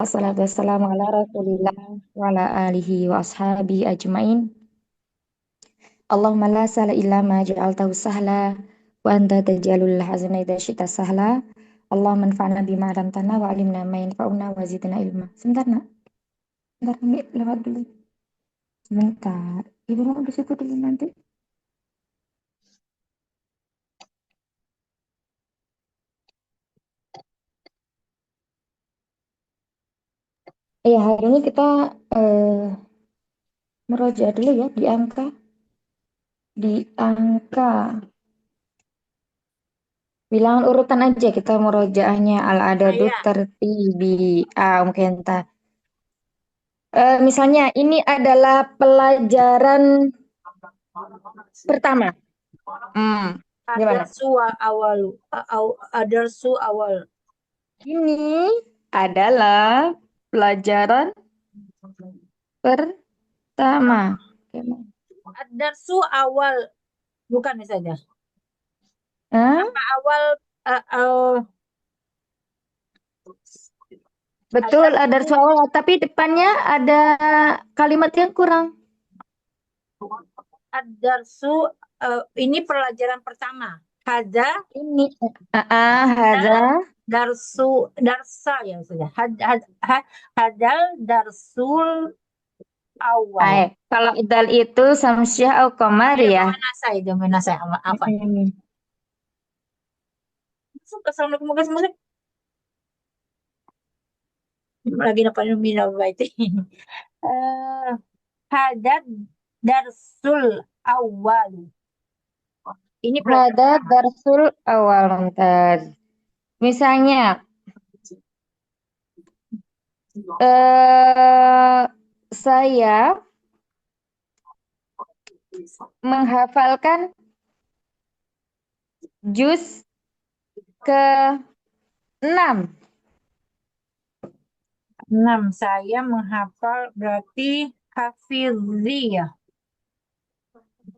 Assalatu wassalamu ala rasulillah wa ala alihi wa ashabi ajmain. Allahumma la sahla illa ma ja'altahu sahla wa anta taj'alul hazana idza syi'ta sahla. Allahumma anfa'na bima 'allamtana wa 'allimna ma yanfa'una wa zidna ilma. Sebentar, Nak. Sebentar, kami lewat dulu. Sebentar. Ibu mau di situ dulu nanti. Hari ini kita eh, meroja dulu ya di angka bilangan urutan aja kita murojaahnya al-adadut Saya, tertibi. Mungkin entah. Misalnya ini adalah pelajaran pertama. Hmm, ada Gimana? ada su awal. Ini adalah pelajaran pertama. Gimana? Ada su awal, bukan saja. Hah? Awal, uh, uh, ada Betul, ada su, soal, tapi depannya ada kalimat yang kurang. ada su, ini pelajaran pertama. Hada, Ini, Haza. darsa ya sudah. Hadal darsul awal. Kalau idal itu samsyah au komar Iya, ya. domina saya apa? Hmm. Assalamualaikum warahmatullahi wabarakatuh. Lagi apa minal baitin. Eh, Hadad darsul awal. Ini pelajaran Hada pertama. darsul awal mumtaz. Misalnya, eh saya menghafalkan juz ke-6. 6. Saya menghafal berarti hafiziyah.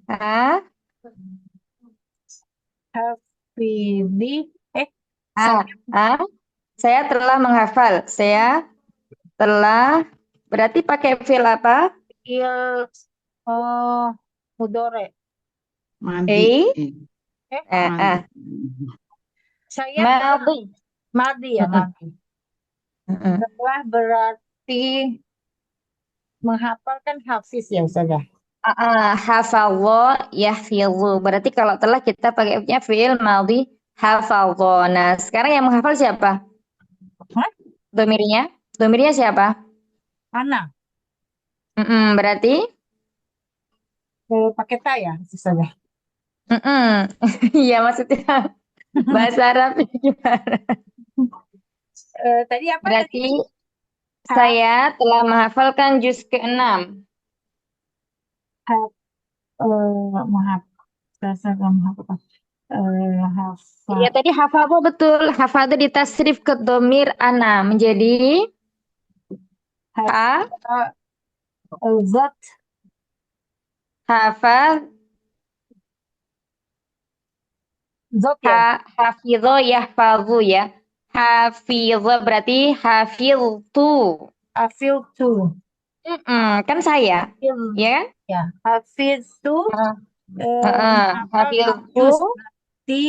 Ah, Hafizi. ah, Saya ah. Saya telah menghafal. Saya telah berarti pakai fil apa? il mudore. Mandi. Eh, Eh, ah. Mandi. saya telah Madhi. madi ya, Mm-mm, madi. mm-mm. Telah berarti menghafal kan hafiz ya, sudah. Hafadho yahfidhu. Berarti kalau telah kita pakai fi'il madhi hafadho. Nah, sekarang yang menghafal siapa? Hah? Domirnya? Domirnya siapa? Mana? Berarti? Pakai ta ya, sudah. Mm-mm. Iya, maksudnya bahasa Arab gimana? Tadi apa tadi? Berarti Ha, saya telah menghafalkan juz ke-6. ha, menghafal. Saya menghafal. Iya, Hafal. tadi hafadho betul. Hafadho ditasrif ke domir ana menjadi ha, Hafal. Zat. hafal, Zat ya. hafidho yahfadhu ya. Hafidho berarti hafidtu. Hafil tu. Kan saya, Hafil. ya kan? Ya. Hafil tu. Heeh, heeh. Menghafal 6 Hafidtu juz. Berarti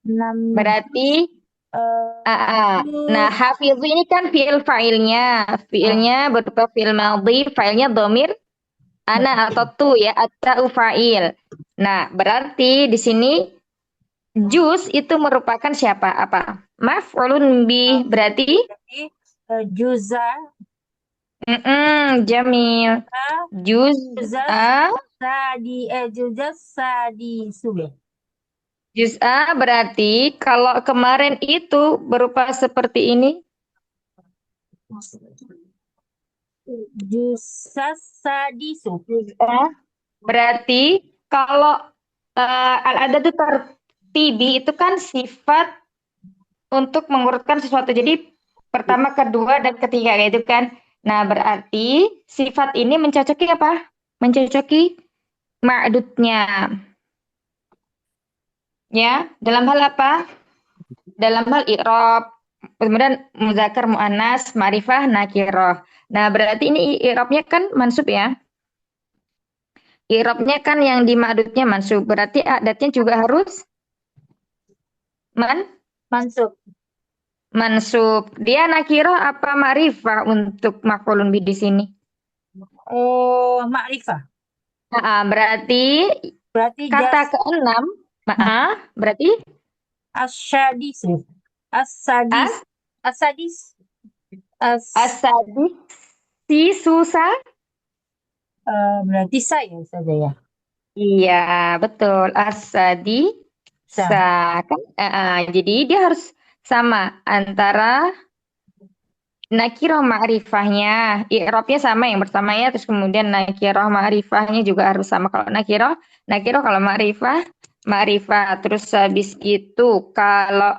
6 berarti juz. eh, Nah, juz. hafidhu ini kan fiil fa'ilnya. Ah, Fiilnya berupa fiil madhi, fa'ilnya domir ana atau tu ya, atau fa'il. Nah, berarti di sini juz itu merupakan siapa? Apa? Maf'ulun bih. Berarti berarti juza. Jamil. Juz Juza A. sadi. Juza sadi sube. Juz A berarti kalau kemarin itu berupa seperti ini. Juza sadi sube. Juz A berarti kalau al-adad itu tertibi itu kan sifat untuk mengurutkan sesuatu. Jadi pertama, kedua, dan ketiga gitu kan. Nah, berarti sifat ini mencocoki apa? Mencocoki ma'dudnya. Ya, dalam hal apa? Dalam hal i'rab. Kemudian muzakkar, muannas, ma'rifah, nakiroh. Nah, berarti ini i'rabnya kan mansub ya. I'rabnya kan yang di ma'dudnya mansub. Berarti adatnya juga harus man Mansub. mansub. Dia nakiroh apa ma'rifah untuk maf'ulun bi di sini? Oh, ma'rifah. Berarti Berarti kata jas keenam, berarti asyadis. Asadis. as Asadis. As, asadi si susah. berarti saya saja ya. Iya, betul. Asadi sa Sa. kan. Jadi dia harus sama antara nakiroh ma'rifahnya, i'rabnya sama yang pertama ya, terus kemudian nakiroh ma'rifahnya juga harus sama. Kalau nakiroh kalau ma'rifah, ma'rifah. Terus habis itu kalau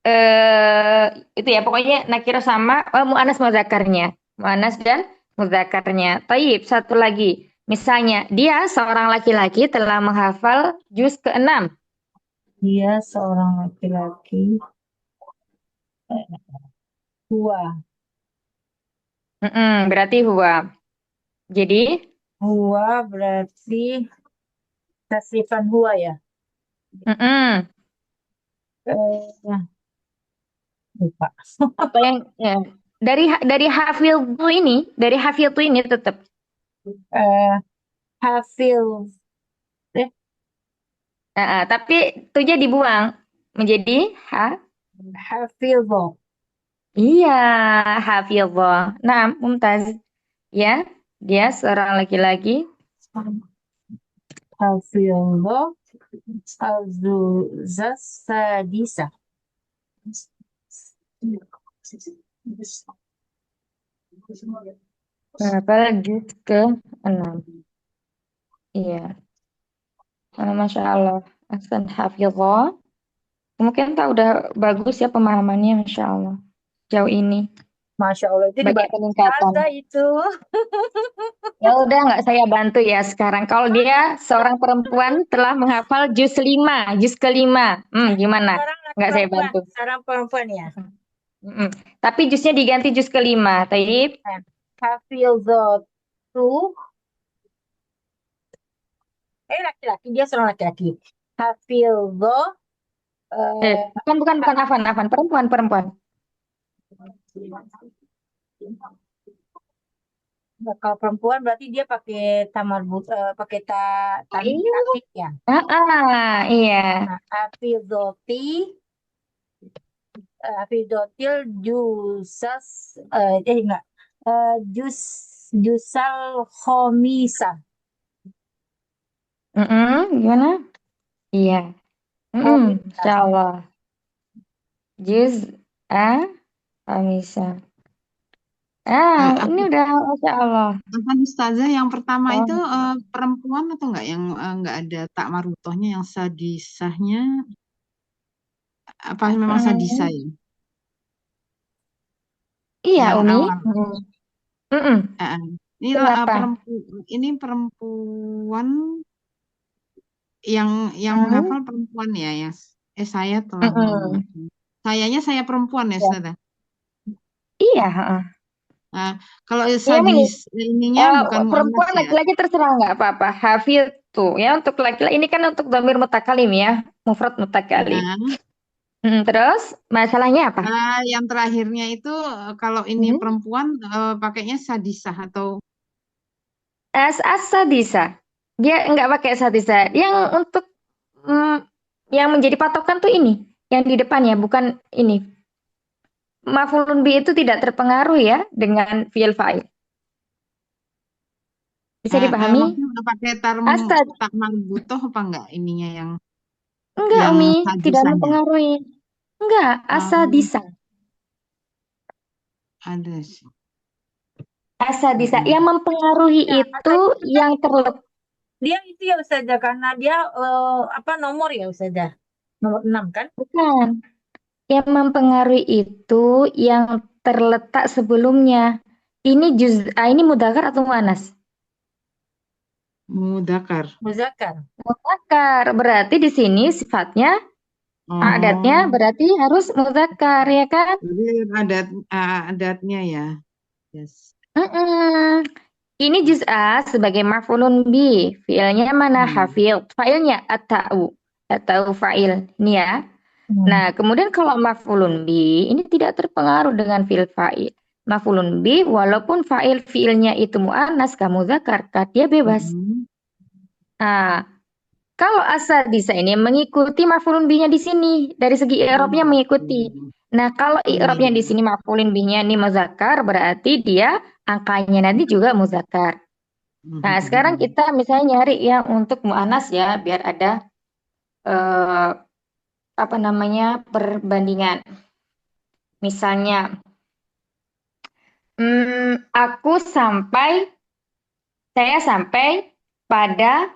eh itu ya pokoknya nakiroh sama mu'annas muzakarnya, mu'annas dan muzakarnya. Taib, satu lagi. Misalnya dia seorang laki-laki telah menghafal juz ke-6. Dia seorang laki-laki. Huwa. Berarti huwa. Jadi, Huwa berarti tasrifan huwa ya. mm-mm. Eh, lupa. Apa yang ya, dari hafil tuh ini tetap. Eh, hafil. Eh, Tapi tuhnya dibuang menjadi ha. hafilbo. Iya, hafizah. Nah, mumtaz. Ya, dia seorang laki-laki. Hafilbo. Azuzas sadisa. Berapa juz ke-6? Iya. Masya Allah. Ahsan hafizah. Mungkin tak udah bagus ya pemahamannya, Masya Allah. Jauh ini. Masya Allah itu Banyak dibantu peningkatan. Ustazah itu. Ya udah nggak saya bantu ya sekarang. Kalau dia seorang perempuan telah menghafal juz kelima, gimana? Nggak saya bantu. Seorang perempuan ya. Mm-mm. Tapi juznya diganti juz kelima. Taib. Nah, hafilzatu. Laki-laki, dia seorang laki-laki. Hafilzo. Bukan bukan bukan Afan, Afan perempuan perempuan. Nah, kalau perempuan berarti dia pakai pakai tanwin Iya. aktif ya. Iya. Nah, hafizoti, hafizotil jusas, enggak, jus jusal khomisa, Gimana? Iya. khomisa. Insya Allah. Juz a Kamisa. Ini Apa, udah Masya Allah. apa Ustazah yang pertama itu Oh. perempuan atau enggak yang enggak ada tak marutohnya yang sadisahnya apa memang sadisah Mm, ya? iya, Yang Umi. awal. Mm-mm. Eh, ini Kenapa? perempuan yang Mm, menghafal perempuan ya yang saya telah mm-mm. sayanya saya perempuan ya Ya. Ustazah. Iya, heeh. Nah, kalau Iya, Mini. sadis ininya bukan muannas Perempuan ya. laki-laki terserah nggak apa-apa. Hafid tuh ya untuk laki-laki ini kan untuk domir mutakalim ya, mufrad mutakalim. Nah, Terus masalahnya apa? yang terakhirnya itu kalau ini Hmm? perempuan pakainya sadisah atau Sadisa. Dia nggak pakai sadisa. Yang untuk mm, yang menjadi patokan tuh ini, yang di depannya bukan ini. Maf'ulun bi itu tidak terpengaruh ya dengan fi'il fa'il. Bisa dipahami? maksudnya udah pakai Asad. tak marbutoh apa enggak ininya Enggak, yang Umi. Tidak hadisahnya. mempengaruhi. Enggak, Oh, asadisa. ada sih. Asadisa. Mm-mm. Yang mempengaruhi Ya, itu katanya yang itu terletak. dia itu ya Ustazah karena dia apa nomor ya Ustazah? Nomor 6 kan? Bukan. Yang mempengaruhi itu yang terletak sebelumnya. Ini ini mudakar atau muannas? Mudakar. Muzakkar. Mudakar. Berarti di sini sifatnya Adatnya Oh, berarti harus muzakkar ya kan? jadi adatnya ya. Yes. Mm-mm. Ini juz A sebagai maf'ulun bi. Fiilnya mana? Hmm. Hafid. Failnya at-ta'u. At-ta'u fa'il. Ini ya. Hmm. Nah, kemudian kalau maf'ulun bi, ini tidak terpengaruh dengan fiil fa'il. Maf'ulun bi, walaupun fa'il fiilnya itu mu'annas, kamu zakar, dia bebas. Hmm. Nah, kalau asa disa ini mengikuti maf'ulun binya di sini, dari segi i'rabnya Hmm. mengikuti. Nah, kalau Iya, i'rabnya di iya. sini maf'ulun bihnya ini muzakkar, berarti dia angkanya nanti juga muzakkar. Nah, sekarang Hmm. kita misalnya nyari ya untuk mu'annas ya, biar ada eh, apa namanya perbandingan. Misalnya, saya sampai pada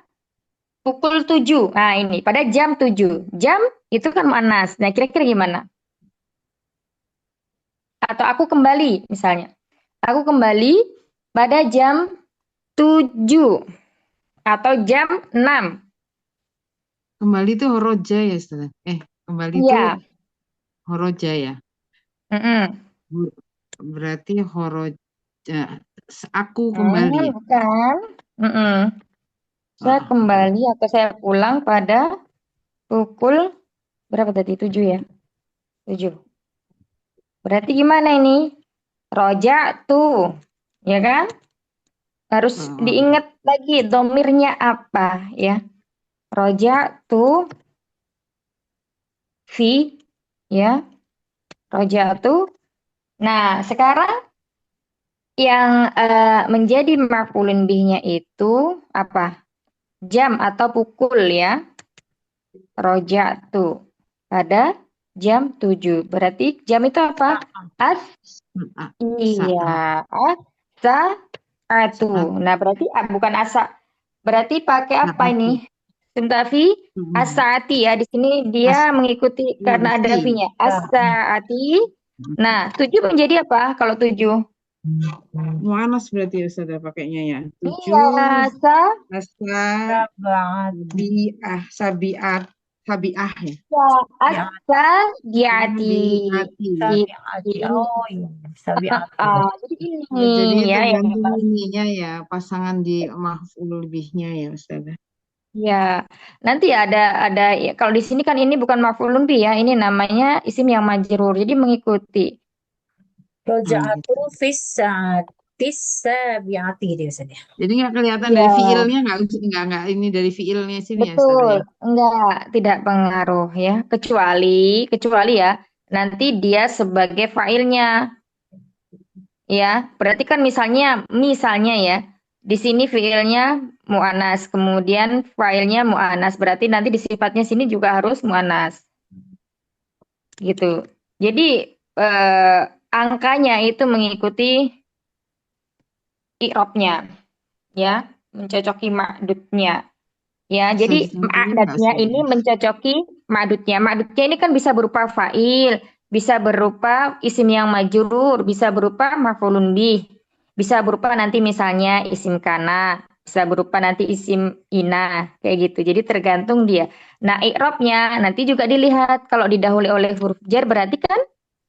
pukul 7. Nah, ini pada jam 7. Jam itu kan mu'annas. Nah, kira-kira gimana? Atau aku kembali misalnya. Aku kembali pada jam 7 atau jam 6. Kembali itu horoja ya, Ustaz. Kembali itu Iya. horoja ya. Mm-mm. Bu- Berarti horoja. Aku kembali ya. Bukan. Mm-mm. Saya Berarti kembali atau saya pulang pada pukul berapa tadi? 7 ya? 7. Berarti gimana ini? Roja tuh. Ya kan? Harus diingat lagi domirnya apa ya? Roja tuh fi ya. Roja tuh. Nah, sekarang yang menjadi maf'ulun bihnya itu apa? Jam atau pukul ya. Roja tuh pada jam 7. Berarti jam itu apa? As iya, saat asa atu. saat Nah, berarti bukan asa. Berarti pakai apa ini? saat. Suntafi asaati ya. Di sini dia As mengikuti ya karena ada berarti. fi-nya. Asaati. Nah, 7 menjadi apa kalau 7? Muanas berarti ya Ustazah pakainya ya. Iya, 7 sa asa Sabat. sabiat sabiah ya. ya, Ya, asa diati. Sabiati. sabiati. Gitu. Oh iya, sabiati. Jadi ini Oh, jadi ya yang tergantung dibahas. ininya ya, pasangan di maf'ul bihnya ya Ustazah. Ya, nanti ada ya, kalau di sini kan ini bukan maf'ulun bih ya, ini namanya isim yang majrur. Jadi mengikuti. Roja'atu Gitu. fis saatis sabiati dia biasanya. Jadi nggak kelihatan Iya, dari fiilnya, nggak ini dari fiilnya sini ya Ustazah betul. ya. Enggak, tidak pengaruh ya, kecuali ya nanti dia sebagai fa'ilnya ya. Berarti kan misalnya ya, di sini fiilnya mu'anas, kemudian fa'ilnya mu'anas. Berarti nanti di sifatnya sini juga harus mu'anas gitu. Jadi eh, angkanya itu mengikuti i'rabnya ya, mencocoki ma'dudnya. Ya, Bisa jadi ditampilin nggak adatnya ini Ustazah? mencocoki ma'dudnya. Ma'dudnya ini kan bisa berupa fa'il, bisa berupa isim yang majrur, bisa berupa maf'ulun bih, bisa berupa nanti misalnya isim kana, bisa berupa nanti isim ina, kayak gitu. Jadi tergantung dia. Nah, i'rabnya nanti juga dilihat kalau didahului oleh huruf jar berarti kan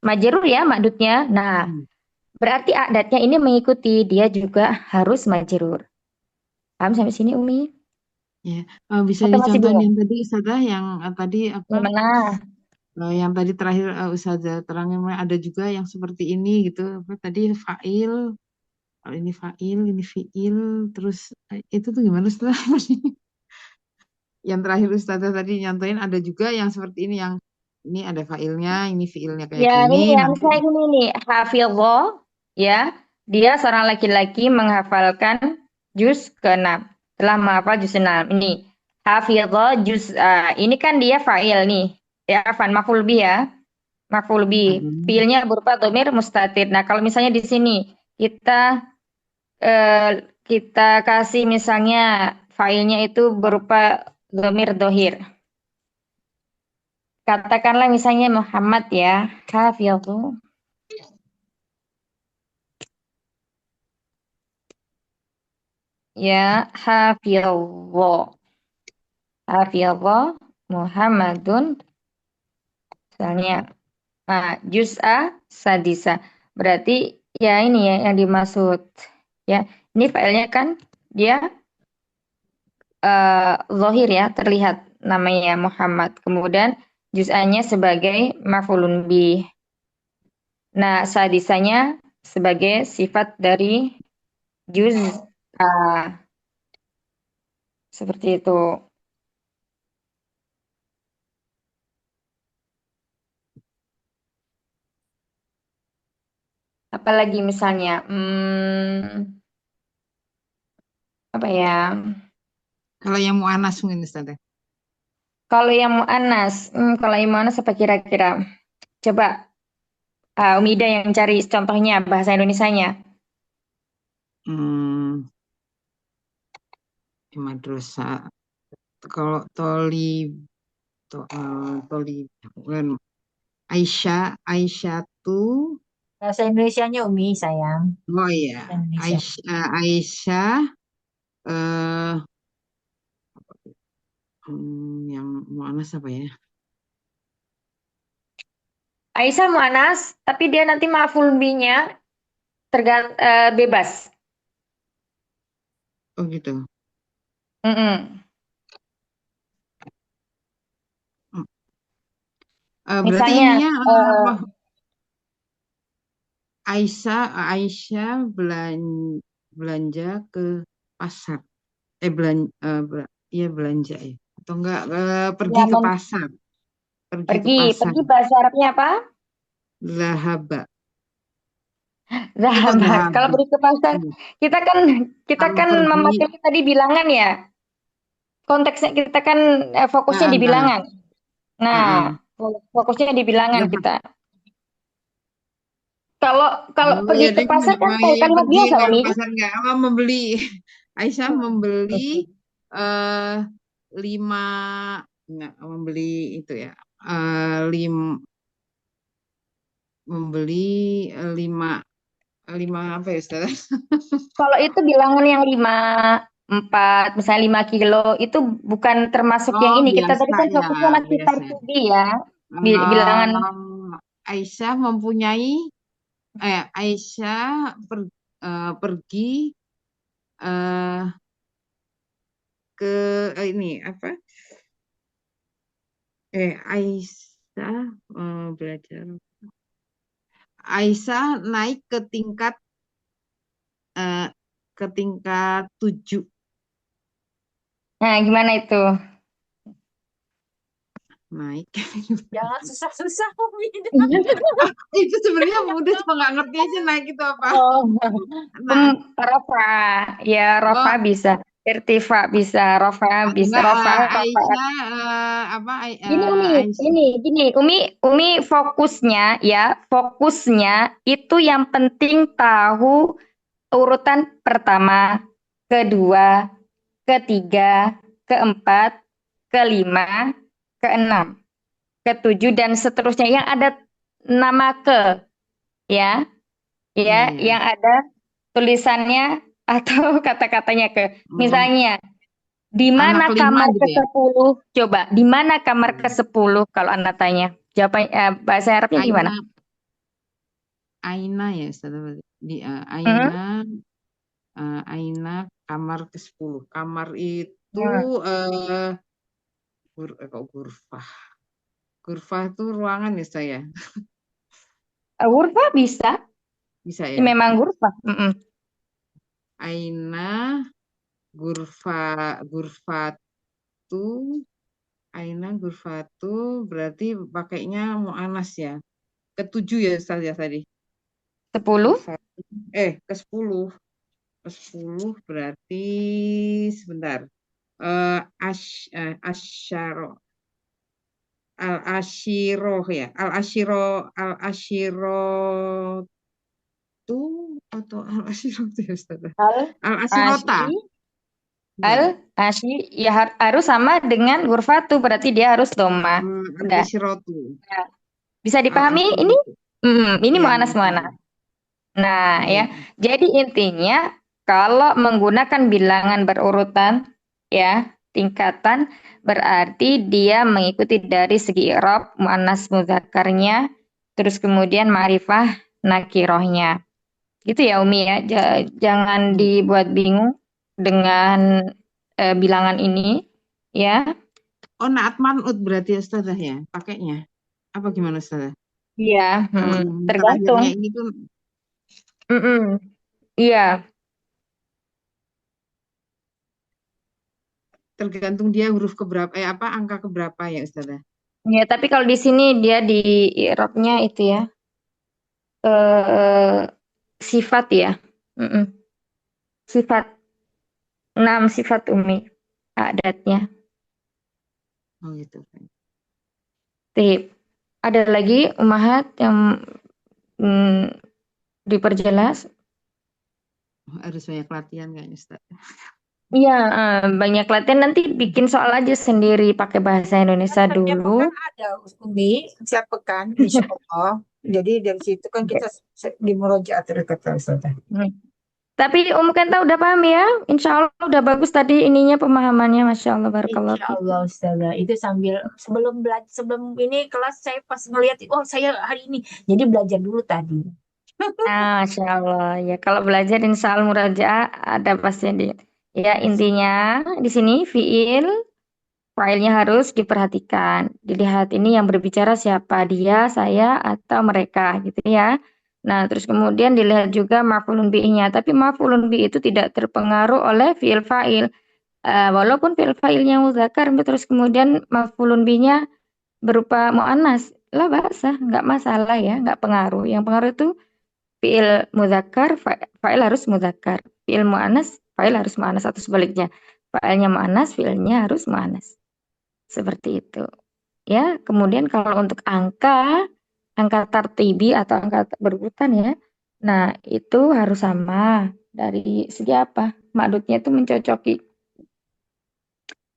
majrur ya ma'dudnya. Nah, Hmm. berarti adatnya ini mengikuti dia juga harus majrur. Paham sampai sini Umi? Ya, bisa Atau masih dicontohin bingung? yang tadi Ustazah yang tadi apa? Gimana? Yang tadi terakhir Ustazah terangin ada juga yang seperti ini gitu. Apa tadi fa'il, kalau ini fi'il, terus itu tuh gimana setelah yang terakhir Ustazah tadi nyontoin ada juga yang seperti ini yang ini ada fa'ilnya, ini fi'ilnya kayak Ya, gini, ini yang nanti saya gini nih, Hafizah, ya. Dia seorang laki-laki menghafalkan juz ke-6. Telah menghafal juz 6. Ini Hafizah juz ini kan dia fa'il nih. Ya, afan maf'ul bih ya. Maf'ul bih. mm, Fiilnya berupa dhamir mustatir. Nah, kalau misalnya di sini kita eh, kita kasih misalnya failnya itu berupa dhamir dohir. Katakanlah misalnya Muhammad ya, Hafizah. Ya, hafizallah. Hafizah Muhammadun Misalnya juz'a sadisa. Berarti ya ini ya yang dimaksud. Ya, ini filenya kan dia zahir ya, terlihat namanya Muhammad. Kemudian juz'anya sebagai maf'ulun bih. Nah, sadisanya sebagai sifat dari juz'a. Seperti itu. Apalagi misalnya, apa ya? Kalau yang mu'anas mungkin Ustaz ya. Kalau yang mu'anas apa kira-kira? Coba Umida yang cari contohnya bahasa Indonesianya. Hmm, di madrasah. Kalau toli bukan Aisyah tuh. Bahasa Indonesianya Umi sayang. Oh iya, Bahasa Indonesia. Aisyah eh yang mu'anas apa ya? Aisyah mu'anas, tapi dia nanti maf'ul bih-nya bebas. Oh gitu. Mm-mm. Hmm. Berarti Misalnya, ininya eh, apa? Aisyah belanja ke pasar. Belanja ya. Atau enggak pergi ya, ke pasar. Pergi ke pasar. pergi bahasa Arabnya apa? Zahaba. Kok Zahabat. Kalau zahaba? pergi ke pasar, Hmm. kita kan kita Kalau kan pergi, memakai tadi bilangan ya. Konteksnya kita kan fokusnya ah, di ah, bilangan. Nah, ah. fokusnya di bilangan Lah, kita. Kalau kalau oh pergi ya ke deh, pasar kan kayak ya kalimat pergi biasa, nggak ke Umi. pasar nggak apa membeli. Aisyah membeli eh lima nggak membeli itu ya lim membeli lima lima apa ya Ustaz? Kalau itu bilangan yang 4, misalnya 5 kilo, itu bukan termasuk yang Oh ini. Kita tadi biasa kan ya fokusnya masih biasa. tarkibi ya. Bilangan Aisyah mempunyai Aisyah pergi eh, ke ini apa? Aisyah belajar. Aisyah naik eh, ke tingkat 7 Nah, gimana itu? naik. Jangan susah-susah Umi. Itu sebenarnya mudah cuma nggak ngerti aja naik itu apa. Oh, Nah, rofa. Ya, rofa oh bisa. Irtifa bisa. Rofa bisa. enggak Rofa, rofa. Aisyah apa Gini, Umi. Aisyah Gini. Umi fokusnya ya. Fokusnya itu yang penting tahu urutan pertama, kedua, ketiga, keempat, kelima, keenam, ketujuh, dan seterusnya. Yang ada nama ya. ya Ya, ya. yang ada tulisannya atau kata-katanya Oh, misalnya di anak mana lima kamar gitu ya. ke-10? Coba, di mana kamar Hmm. ke-10 kalau Anda tanya? Jawaban bahasa Arabnya gimana? Aina Aina ya Ustaz di Hmm? Aina kamar ke-10. Kamar itu Hmm. kok Gurfah. Gurfah itu ruangan ya saya. Ghurfah bisa. Bisa Ini ya. memang ghurfah. Mm-mm. Aina Gurfatu Aina Gurfatu berarti pakainya mu'anas ya. Ketujuh ya Ustaz ya tadi. 10. Gurfatu. Ke-10. Ke-10 berarti sebentar. Asyaro Al-Ashiro ya. Al-Ashiro tu atau Al-Ashiro tu ya Ustaz. Al-Ashirota. Al-Ashi. Enggak. Al-Ashi. Ya harus sama dengan ghurfatu. Berarti dia harus doma. Udah. Al-Ashirotu. Nah, bisa dipahami ini? Al-Ashirotu. Ini Ya, mu'anas ya. mu'anas. Nah, ya. Iya. Jadi intinya kalau menggunakan bilangan berurutan ya, tingkatan, berarti dia mengikuti dari segi i'rab muannas mudzakarnya, terus kemudian ma'rifah nakirohnya. Gitu ya Umi ya. Jangan Hmm. dibuat bingung dengan bilangan ini ya. Oh, naat man'ut berarti ya Ustazah ya, pakainya. Apa gimana Ustazah? Iya, Kalau yang tergantung. terakhirnya ini kan Mm-mm. Iya, tergantung dia huruf keberapa, apa angka keberapa ya Ustazah? ya. Tapi kalau di sini dia di i'rabnya itu ya, eh sifat ya. Mm-mm. Sifat 6 sifat Umi adatnya. Oh gitu. Tip. Ada lagi Umahat yang mm, diperjelas? Harus banyak latihan kayaknya Ustaz. Iya, banyak latihan nanti bikin soal aja sendiri pakai bahasa Indonesia Setiap dulu. pekan ada Umi, setiap pekan insya Allah. Jadi dari situ kan kita di murojaat terus kata Ustazah. Hmm. Tapi Kenta udah paham ya? Insya Allah udah bagus tadi ininya pemahamannya, Masya Allah, Barakallahu Insya Allah fikum. Ustazah. Itu sambil sebelum belajar sebelum ini kelas saya pas ngeliat oh saya hari ini jadi belajar dulu tadi. Masya Allah ya. Kalau belajar insya Allah murajaah ada pastinya di. Ya intinya di sini fiil filenya harus diperhatikan. Dilihat ini yang berbicara siapa, dia, saya, atau mereka gitu ya. Nah, terus kemudian dilihat juga maf'ulun bihi-nya. Tapi maf'ulun bihi itu tidak terpengaruh oleh fiil fa'il. Walaupun fiil fa'ilnya muzakkar, terus kemudian maf'ulun bihi-nya berupa mu'annas. Lah bahasa, nggak masalah ya, nggak pengaruh. Yang pengaruh itu fiil muzakkar, fa'il harus muzakkar. Fiil mu'annas, fa'il harus mu'annas atau sebaliknya. Fa'ilnya mu'annas, fiilnya harus mu'annas. Seperti itu. Ya, kemudian kalau untuk angka tartibi atau angka berurutan ya. Nah, itu harus sama dari segi apa? Makdudnya itu mencocoki.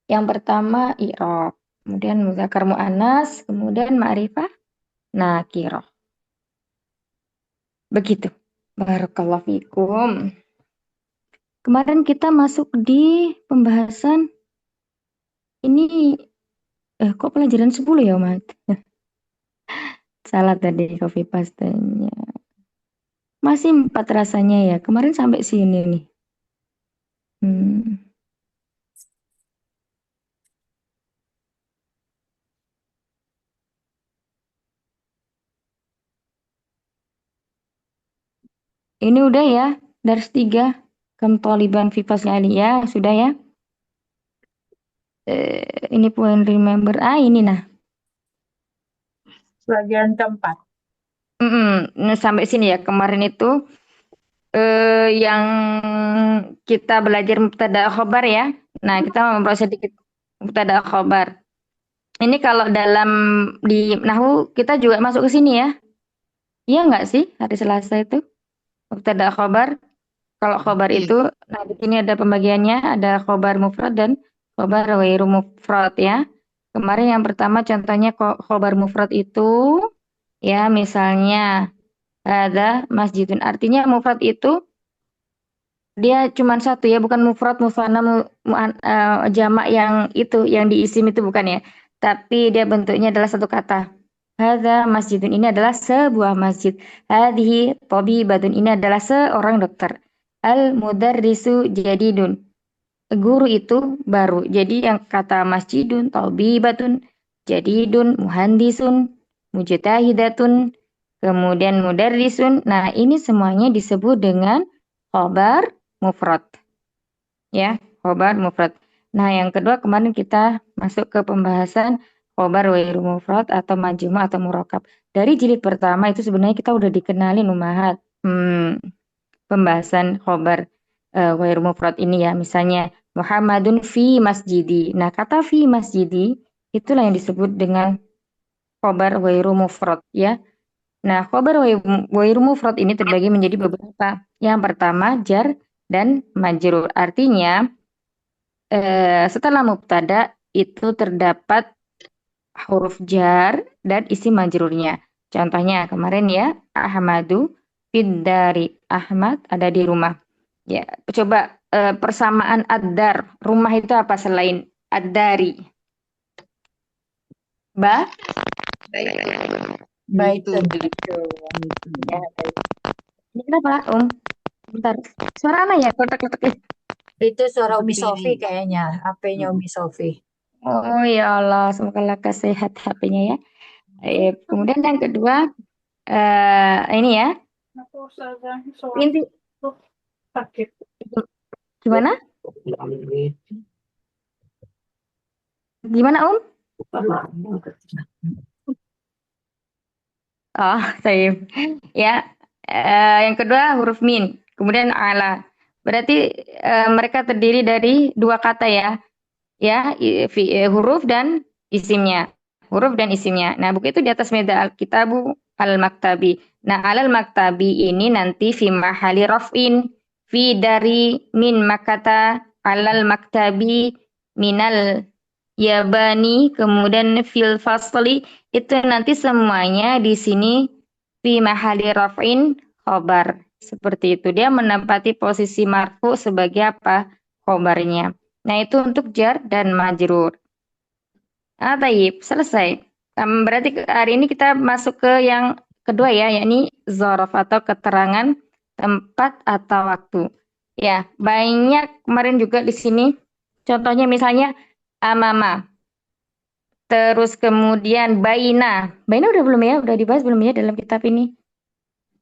Yang pertama i'rab, kemudian muzakkar muannas, kemudian ma'rifah nakirah. Begitu. Barakallahu fikum. Kemarin kita masuk di pembahasan ini kok pelajaran 10 ya, Mat? Salah tadi copy paste-nya. Masih 4 rasanya ya. Kemarin sampai sini nih. Hmm. Ini udah ya. Dars 3. Kemtoliban fi fasli aliyah. Sudah ya. Ini poin remember. Ini nah. Pelajaran keempat. Nah, sampai sini ya. Kemarin itu yang kita belajar mubtada khobar ya. Nah, kita mau sedikit mubtada khobar. Ini kalau dalam di Nahwu kita juga masuk ke sini ya. Iya nggak sih hari Selasa itu? Mubtada khobar. Kalau khobar Iya. itu, nah di sini ada pembagiannya, ada khobar mufrad dan khobar ghairu mufrad ya. Kemarin yang pertama contohnya khobar mufrad itu ya misalnya ada masjidun. Artinya mufrad itu dia cuma satu ya, bukan mufrad, musanna, jamak yang itu, yang diisim itu bukan ya. Tapi dia bentuknya adalah satu kata. Hadza masjidun, ini adalah sebuah masjid. Hadhihi tabibatun, ini adalah seorang dokter. Al mudarrisu jadidun. Guru itu baru. Jadi yang kata masjidun, tabibatun, jadidun, muhandisun, mujtahidatun, kemudian mudarrisun. Nah, ini semuanya disebut dengan khobar mufrad. Ya, khobar mufrad. Nah, yang kedua kemarin kita masuk ke pembahasan khobar wairu mufrad atau majmu' atau murakab. Dari jilid pertama itu sebenarnya kita udah dikenalin umahat. Pembahasan khobar wairu mufrad ini ya. Misalnya Muhammadun fi masjidi. Nah, kata fi masjidi itulah yang disebut dengan khobar wairu mufrad ya. Nah, khobar wairu mufrad ini terbagi menjadi beberapa. Yang pertama jar dan majrur. Artinya setelah mubtada itu terdapat huruf jar dan isi majrurnya. Contohnya kemarin ya, Ahmadu fiddari. Ahmad ada di rumah. Ya, coba persamaan ad-dar. Rumah itu apa selain Ad-dari. Ba? Baitun. Itu. Ya, baik. Ini kenapa, Bentar. Suara apa ya? Kotak-kotak. Itu suara Umi Seperti Sofi ini. kayaknya. HP-nya Umi Sofi. Oh ya Allah, semoga lekas sehat HP-nya ya. Kemudian yang kedua, ini ya. Inti gimana? Gimana, Oh, saya. Ya. Yang kedua huruf min, kemudian ala. Berarti mereka terdiri dari dua kata ya. Ya, huruf dan isimnya. Huruf dan isimnya. Nah, buku itu di atas meja Alkitabu Al-Maktabi. Nah, Al-Maktabi ini nanti fi mahali raf'in, fi dari min makata alal maktabi minal yabani, kemudian fil fasli, itu nanti semuanya di sini fi mahali raf'in khobar. Seperti itu. Dia menempati posisi marfu sebagai apa? Khobarnya. Nah, itu untuk jar dan majrur. Taib, selesai. Berarti hari ini kita masuk ke yang kedua ya, yakni zorof atau keterangan tempat atau waktu. Ya, banyak kemarin juga di sini. Contohnya misalnya amama. Terus kemudian baina. Baina udah belum ya? Udah dibahas belum ya dalam kitab ini?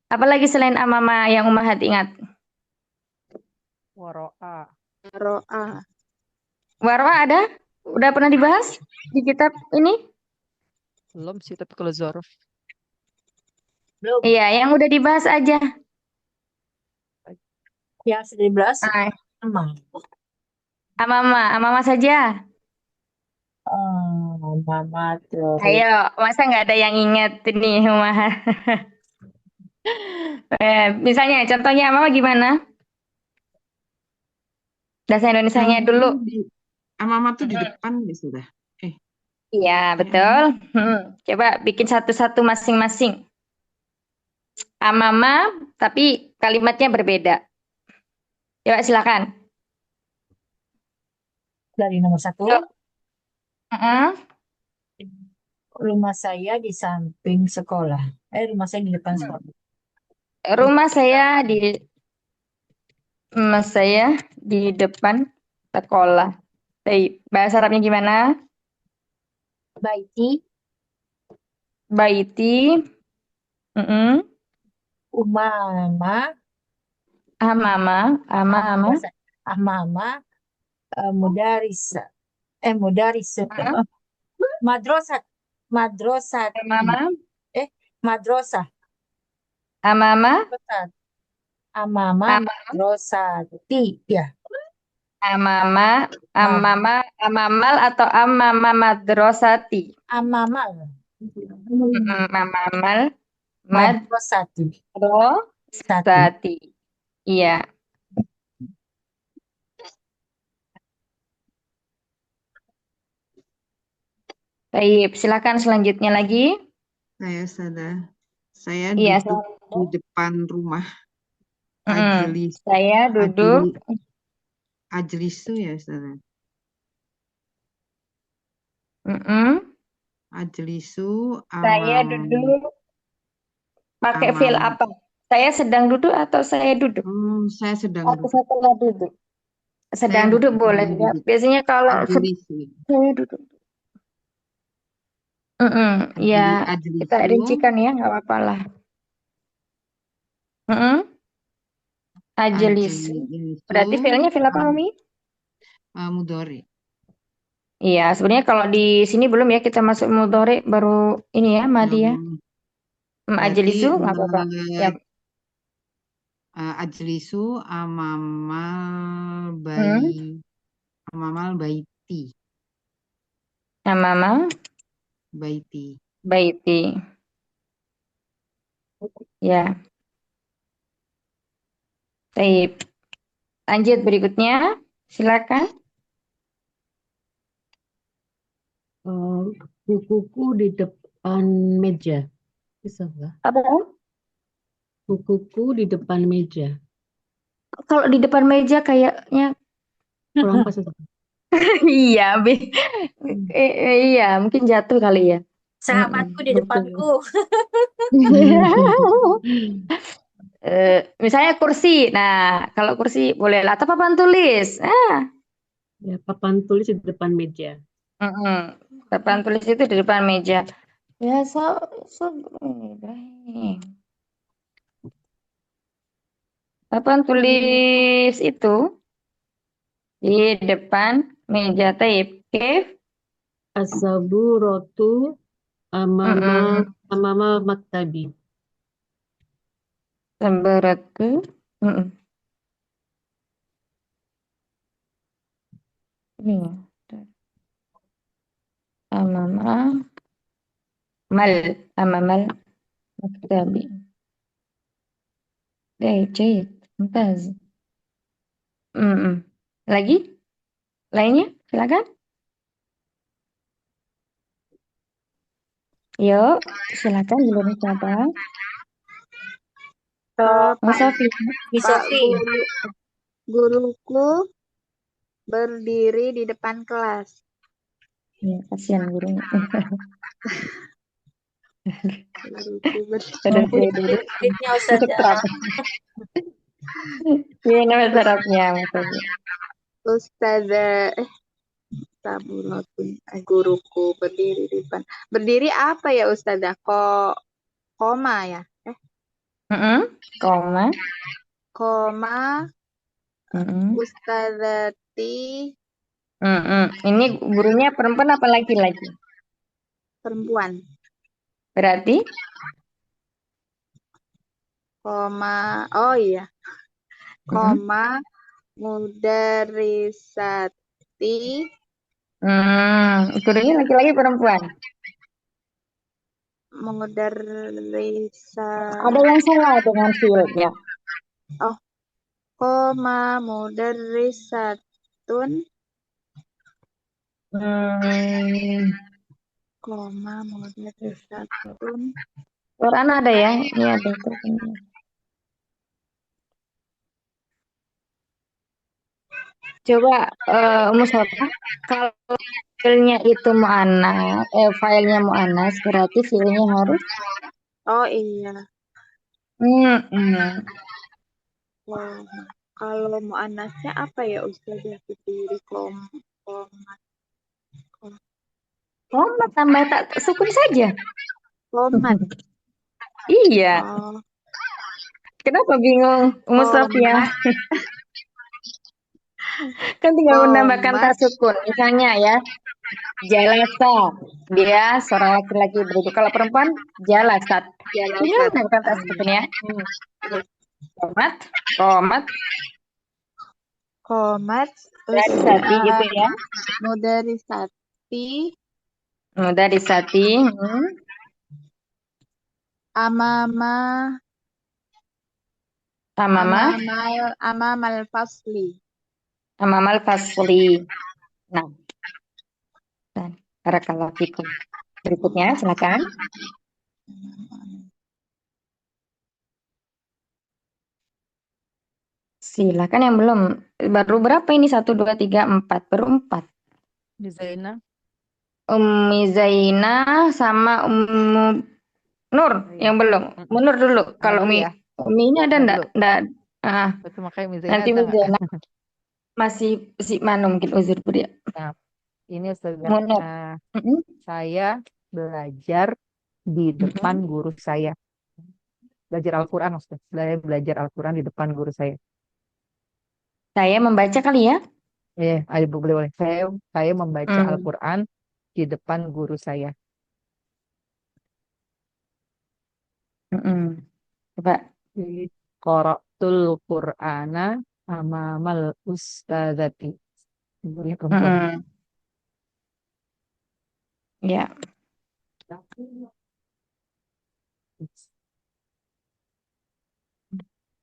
Apalagi selain amama yang Ummahat ingat? Waro'a. Ro'a. Warwa ada? Udah pernah dibahas di kitab ini? Belum sih, tapi kalau zorof. Belum. Iya, yang udah dibahas aja. Yang sudah dibahas Ah, emang. amama saja. Oh, Mama terus. Ayo, masa nggak ada yang ingat nih, Ummahat? Misalnya, contohnya amama gimana? Bahasa Indonesianya dulu. Amama tuh di Mm-mm. depan ya sudah. Iya, betul. Coba bikin satu-satu masing-masing. Amama, tapi kalimatnya berbeda. Coba silakan. Dari nomor 1, Yuk. Mm-mm. rumah saya di samping sekolah. Rumah saya di depan sekolah. Rumah saya di depan sekolah. Baik. Bahasa Arabnya gimana? Baiti, Baiti. Mm-mm. umama, Amama. Ama. amama, mudarisa, mudarisat, Mm-mm. madrasat, madrasati, Amama. madrasah, Amama. madrasat, amama, madrasati, ya, Amama, mam, amamal atau amama madrasati. amamal, Amamal madrasati, sati. madrasati. Iya. Baik, silakan selanjutnya lagi. Saya Iya, duduk di depan rumah. Mm-mm. Ajlis, Saya duduk. ajlisu ya Ustazah. Mm-mm. Ajlisu Saya duduk. Pakai fil apa? Saya sedang duduk atau saya duduk? Saya sedang Atau duduk. saya telah duduk? Sedang Saya duduk boleh sedang ya. duduk. Biasanya kalau Ajlisu. saya duduk. Mm-mm. Ya, kita Ajlisu. rincikan ya, nggak apa-apa lah. Mm-mm. Ajelis. Ajlisu. Berarti filenya fil apa, Umi? Mudhari. Iya, sebenarnya kalau di sini belum ya kita masuk mudhari baru ini ya madi ya. Berarti Ajelisu nggak apa-apa. Ya. ajlisu Hmm. amamal baiti. Amama Baiti. baiti. Ya. Baik. Lanjut berikutnya. Silakan. Bukuku di depan meja. Bisa nggak? Apa? Bukuku di depan meja. Kalau di depan meja kayaknya Kurang pas itu. Iya, Hmm. iya, mungkin jatuh kali ya. Sahabatku di Betul. depanku. Misalnya kursi. Nah, kalau kursi boleh lah. Atau papan tulis. Ya, papan tulis di depan meja. Papan tulis itu di depan meja. Ya, so Ibrahim. Papan tulis itu di depan meja taib. Oke. As-saburatu amama Mm-mm. amama maktabi. Sambaratu. Mm-mm. Ini ya. Amama mal. Amamal maktabi. Jayid. Mumtaz. Mm-mm. Lagi? Lainnya? Silakan. Yuk, silakan belum siapa? Pak Mas Sofi. Pak guruku berdiri di depan kelas. Ya, kasihan gurunya. Guruku Ada saya dulu. murid-muridnya Untuk Ustazah. terapi. Ini nama syaratnya, Mas Sofi. Ustazah Saburatun, guruku berdiri di depan. Berdiri apa ya Ustazah? Koma ya? Koma. Koma Mm-mm. Ustazati Ini gurunya perempuan apa laki-laki? perempuan. Berarti Koma, oh iya. mm-mm. Koma mudarisati Gurunya laki-laki perempuan. mudarisa Ada yang salah dengan fieldnya. oh koma mudarisatun Hmm, koma mudarisatun Quran ada ya? Ini ada tuh. Coba Umu Safa, kalau filenya itu mu'annas, filenya mu'annas, berarti filenya harus oh iya mm-mm. koma. Kalau muannasnya apa ya Ustazah berdiri koma Komat tambah tak sukun saja. komat Iya, oh kenapa bingung Umu Sofia? komat Kan tinggal menambahkan komat tak sukun. Misalnya ya, jalasa. Dia seorang laki-laki berduduk. Kalau perempuan, jalasat. Tinggal jalasat menambahkan tak sukun ya. Komat, komat, komat dari sati gitu ya. mudarisati Dari sati. amama Amama, amamal fasli. amamal fasli. Nah, dan barakallahu fikum. Berikutnya, silakan. Silakan yang belum. Baru berapa ini? 1, 2, 3, 4. Baru 4. Zaina. Umi Zaina sama Ummu Nur yang belum. Mm-mm. Munur dulu. Kalau Dulu Umi, ya, Umi ini ada yang enggak? dulu. Enggak. Ah, Betul, makanya Zaina nanti ada Umi nggak? Zaina masih si mana mungkin uzur dia. Nah, ini Ustazah, Munur. Mm-mm, saya belajar di depan mm-mm. guru saya. Belajar Al-Quran, Ustaz. Saya belajar Al-Quran di depan guru saya. Saya membaca kali ya. Ada boleh boleh. Saya membaca Hmm, Al-Quran di depan guru saya. mm-mm. Coba. Jadi, Qara'tul Qur'ana amamal ustadzati. Gurunya perempuan. Mm-mm. Ya,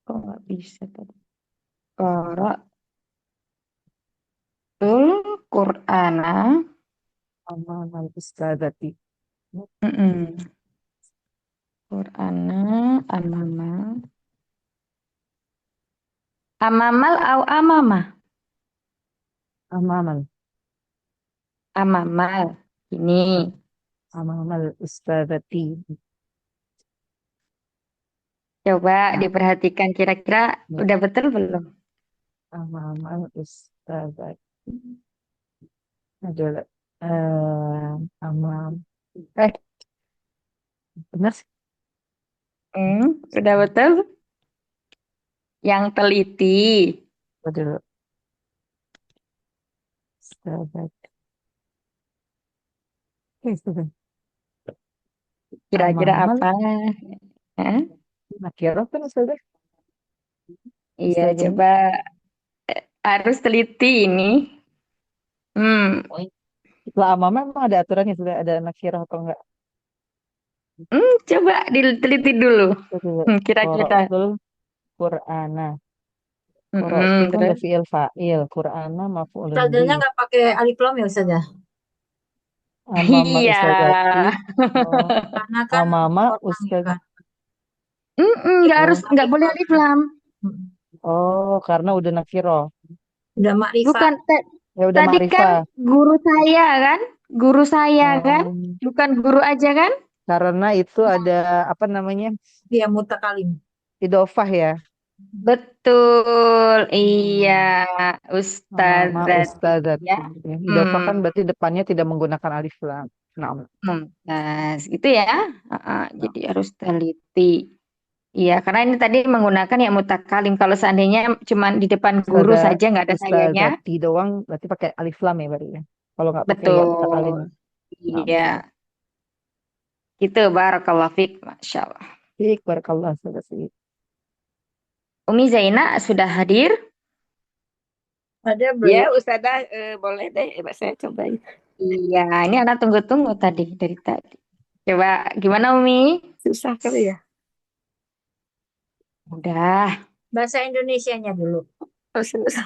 kok nggak bisa tadi. Qara'tul Qur'ana. Amamal ustadzati. Mm-mm. Qur'ana amama. Amamal au amama. Amamal. Amamal. Ini. Amamal ustadzati. Coba diperhatikan kira-kira Ya, udah betul belum? amamal ustadzati adalah amam. Eh, benar sih. Udah betul? Yang teliti. Adalah ustadzati. Sudah. Kira-kira Amamal apa? Hah? nakirah kan ustadzah. Iya, Ustadzah. coba harus teliti ini. Hmm, Setelah amamah emang ada aturannya sudah ada nakirah atau enggak? coba diteliti dulu. Coba. Kira-kira. Qara'tul Qur'ana. Qara'tu kan udah Terus? fi'il fa'il. Qur'ana maf'ulun Ustazahnya bih. nggak pakai alif lam ya Ustazah? Amama Iya. ustadzati. Oh, Karena kan amama orang ya ustadzah. kan. Oh, Nggak boleh alif lam. Mm. oh, karena udah nakirah. Udah makrifat. Bukan. Ya udah Tadi kan ma'rifah. guru saya kan? Guru saya kan? Oh, Bukan guru aja kan? karena itu ada apa namanya? Dia mutakalim. Idofah ya. Betul. Iya, Amama Ustazati ustadzati. ya. Ya, idofah kan Hmm, berarti depannya tidak menggunakan alif lam. Nah, Mumtaz. Gitu ya. Jadi harus teliti. Iya, karena ini tadi menggunakan ya mutakalim. Kalau seandainya cuma di depan guru ustadzah, saja nggak ada sayanya, ustadzati doang berarti pakai alif lam ya berarti ya. Kalau nggak pakai ya mutakalim. betul. Nah, Iya, itu barakallahu fiik, Masya Allah. baik, barakallah selesai. Umi Zaina sudah hadir? Ada Ya, belum? Ustazah, boleh deh, saya cobain. Iya, ini anak tunggu-tunggu tadi dari tadi. Coba gimana Umi? Susah kali ya. Udah. Bahasa Indonesianya dulu. Oh, susah.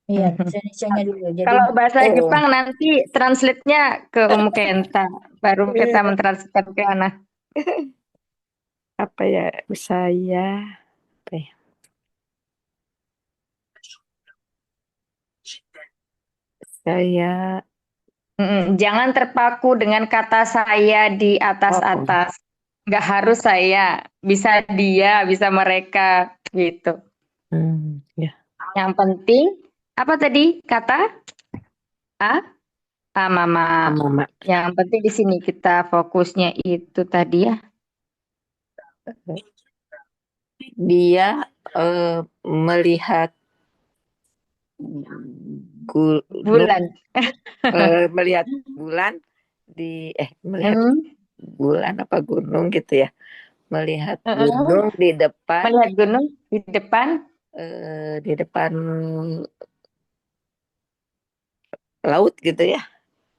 Iya, bahasa Indonesianya dulu. Jadi Kalau bahasa Eh, Jepang nanti translate-nya ke Umu Kenta, baru kita mentranslate ke anak. apa ya, saya, apa ya? Saya, Jangan terpaku dengan kata saya di oh, atas-atas. Nggak harus saya, bisa dia, bisa mereka, gitu. ya, Yang penting, apa tadi kata? A? Mama. Mama. Yang penting di sini kita fokusnya itu tadi ya. Dia melihat gunung, Bulan. melihat bulan melihat Hmm. bulan apa gunung gitu ya. Melihat Heeh. gunung Melihat gunung di depan. di depan laut gitu ya.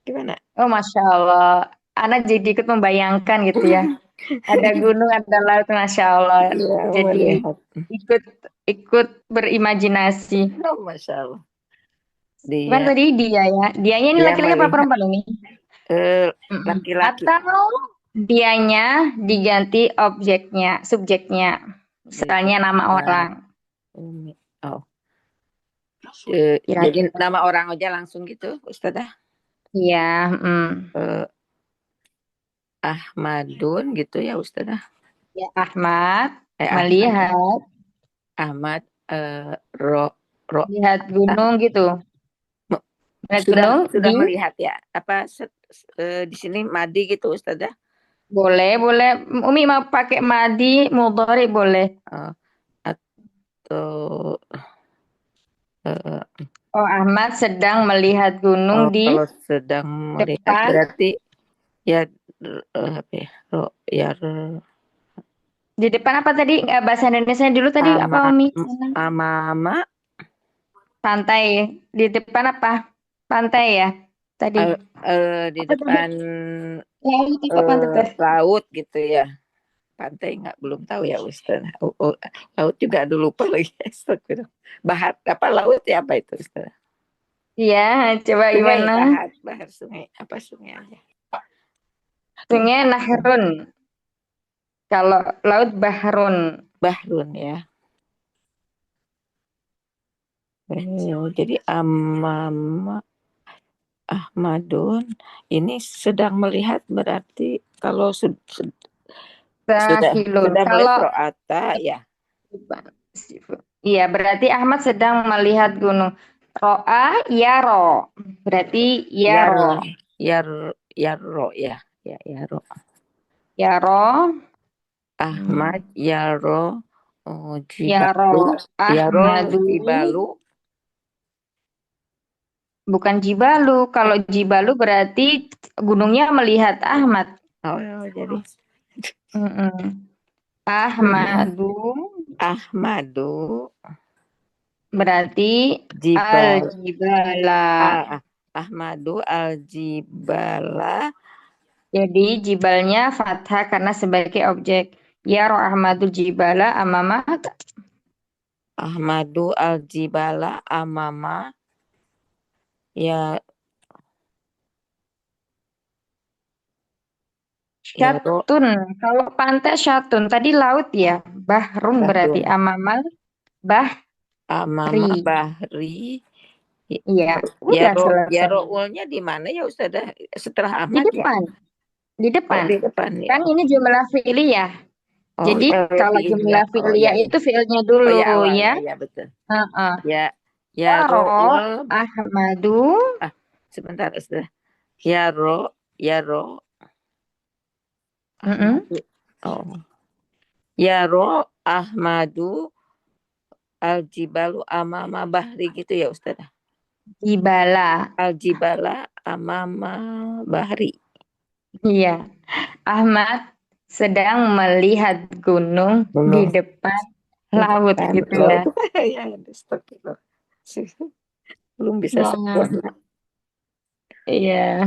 Gimana? Oh, Masya Allah. Anak jadi ikut membayangkan gitu ya. Ada gunung, ada laut, Masya Allah. Iya, Jadi melihat. ikut ikut berimajinasi. Oh, Masya Allah. Bukan Dia tadi dia ya. Dianya ini dia laki-laki apa melihat perempuan ini? laki-laki. Atau dianya diganti objeknya, subjeknya. Misalnya nama orang. Oh, Kira-kira. jadi nama orang aja langsung gitu, Ustazah. Iya. Ahmadun gitu ya, Ustazah. Ya, Ahmad Ahmad, melihat Ahmad ro lihat gunung gitu. Melihat gunung sudah di melihat ya. Apa di sini Madi gitu, Ustazah? boleh Umi mau pakai madi mudhari boleh. Atau Oh, Ahmad sedang melihat gunung di kalau sedang melihat depan. berarti ya apa ya? Ya Di depan apa tadi? Bahasa Indonesia dulu tadi apa Umi? Mama Pantai. Di depan apa? Pantai ya tadi. di Apa tadi? depan Laut apa pantai teh? laut gitu ya. Pantai belum tahu ya Ustaz. Laut juga aduh lupa lagi. Bahar apa laut ya apa itu Ustaz? Iya, coba Sungai, gimana? bahar sungai apa sungai aja. Sungai Nahrun. Kalau laut Bahrun. Bahrun ya. Jadi amama Ahmadun. Ini sedang melihat berarti kalau Safilun. sudah melihat Kalau ro'ata ya. iya, berarti Ahmad sedang melihat gunung. Ro'a yaro. Berarti Yaro, yaro. yaro ya. Ya, yaro. Yaro. Ahmad yaro Yaro jibalu. Yaro Ahmadu. jibalu. Bukan Jibalu. Kalau Jibalu berarti gunungnya melihat Ahmad. Oh, jadi Mm-mm. Ahmadu Ahmadu berarti jibal. al-jibala. Ahmadu al-jibala. Jadi jibalnya fathah karena sebagai objek. Ya roh Ahmadul jibala amama Ahmadu al-jibala amama. Ya, yaro syatun. Kalau pantai syatun. Tadi laut ya. Bahrun berarti bahrun. amamal bahri. Amama bahri. Iya, udah selesai. Yaroulnya di mana ya Ustazah? Setelah Di Ahmad ya? depan, di Oh, depan. di depan ya. Kan ini jumlah fi'liyah. Oh, Jadi kalau fi'liyah. jumlah Oh ya, fi'liyah ya. itu fi'ilnya Oh dulu ya, awalnya ya. ya betul. Heeh. Ya, Yaro Yaroul. Ahmadu. Sebentar Ustazah. Yaro Mm-mm. Ahmadu. Oh. Yaro Ahmadu al-jibalu amama bahri gitu ya Ustazah. Jibala. Al-jibala amama bahri. Iya. Ahmad sedang melihat gunung di Gunung. depan laut gitu ya. Laut. Ya, astagfirullah. Belum bisa Nah, sempurna. iya.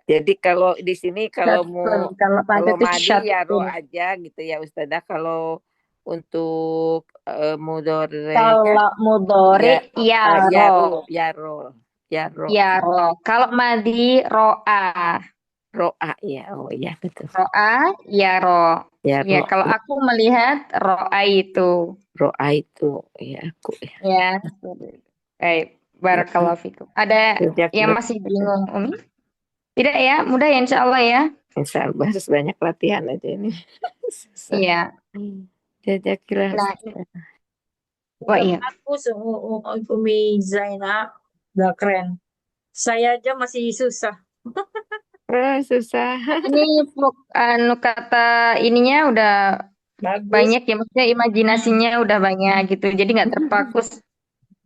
Jadi kalau di sini kalau mau Kalau pantai itu madi ya ro syatun. aja gitu ya Ustazah. Kalau untuk mudorenya Kalau ya mudore yaro. yaro Yaro. Kalau madi ro'a. roa ya. Oh ya betul. Ro'a yaro. Ya, Yaro kalau aku melihat ro'a itu. roa itu ya aku ya. Ya. Baik. Barakallahu fikum. Ada yang Jazakallah. masih bingung, Umi? Tidak ya, mudah ya insya Allah ya. Insya Allah harus banyak latihan aja ini. Susah. Iya. Jazakallah. Nah, oh iya. Aku Umi Zainab udah keren. Saya aja masih susah. Susah. Ini anu kata ininya udah Bagus. banyak ya, maksudnya imajinasinya udah banyak gitu. Jadi nggak terpaku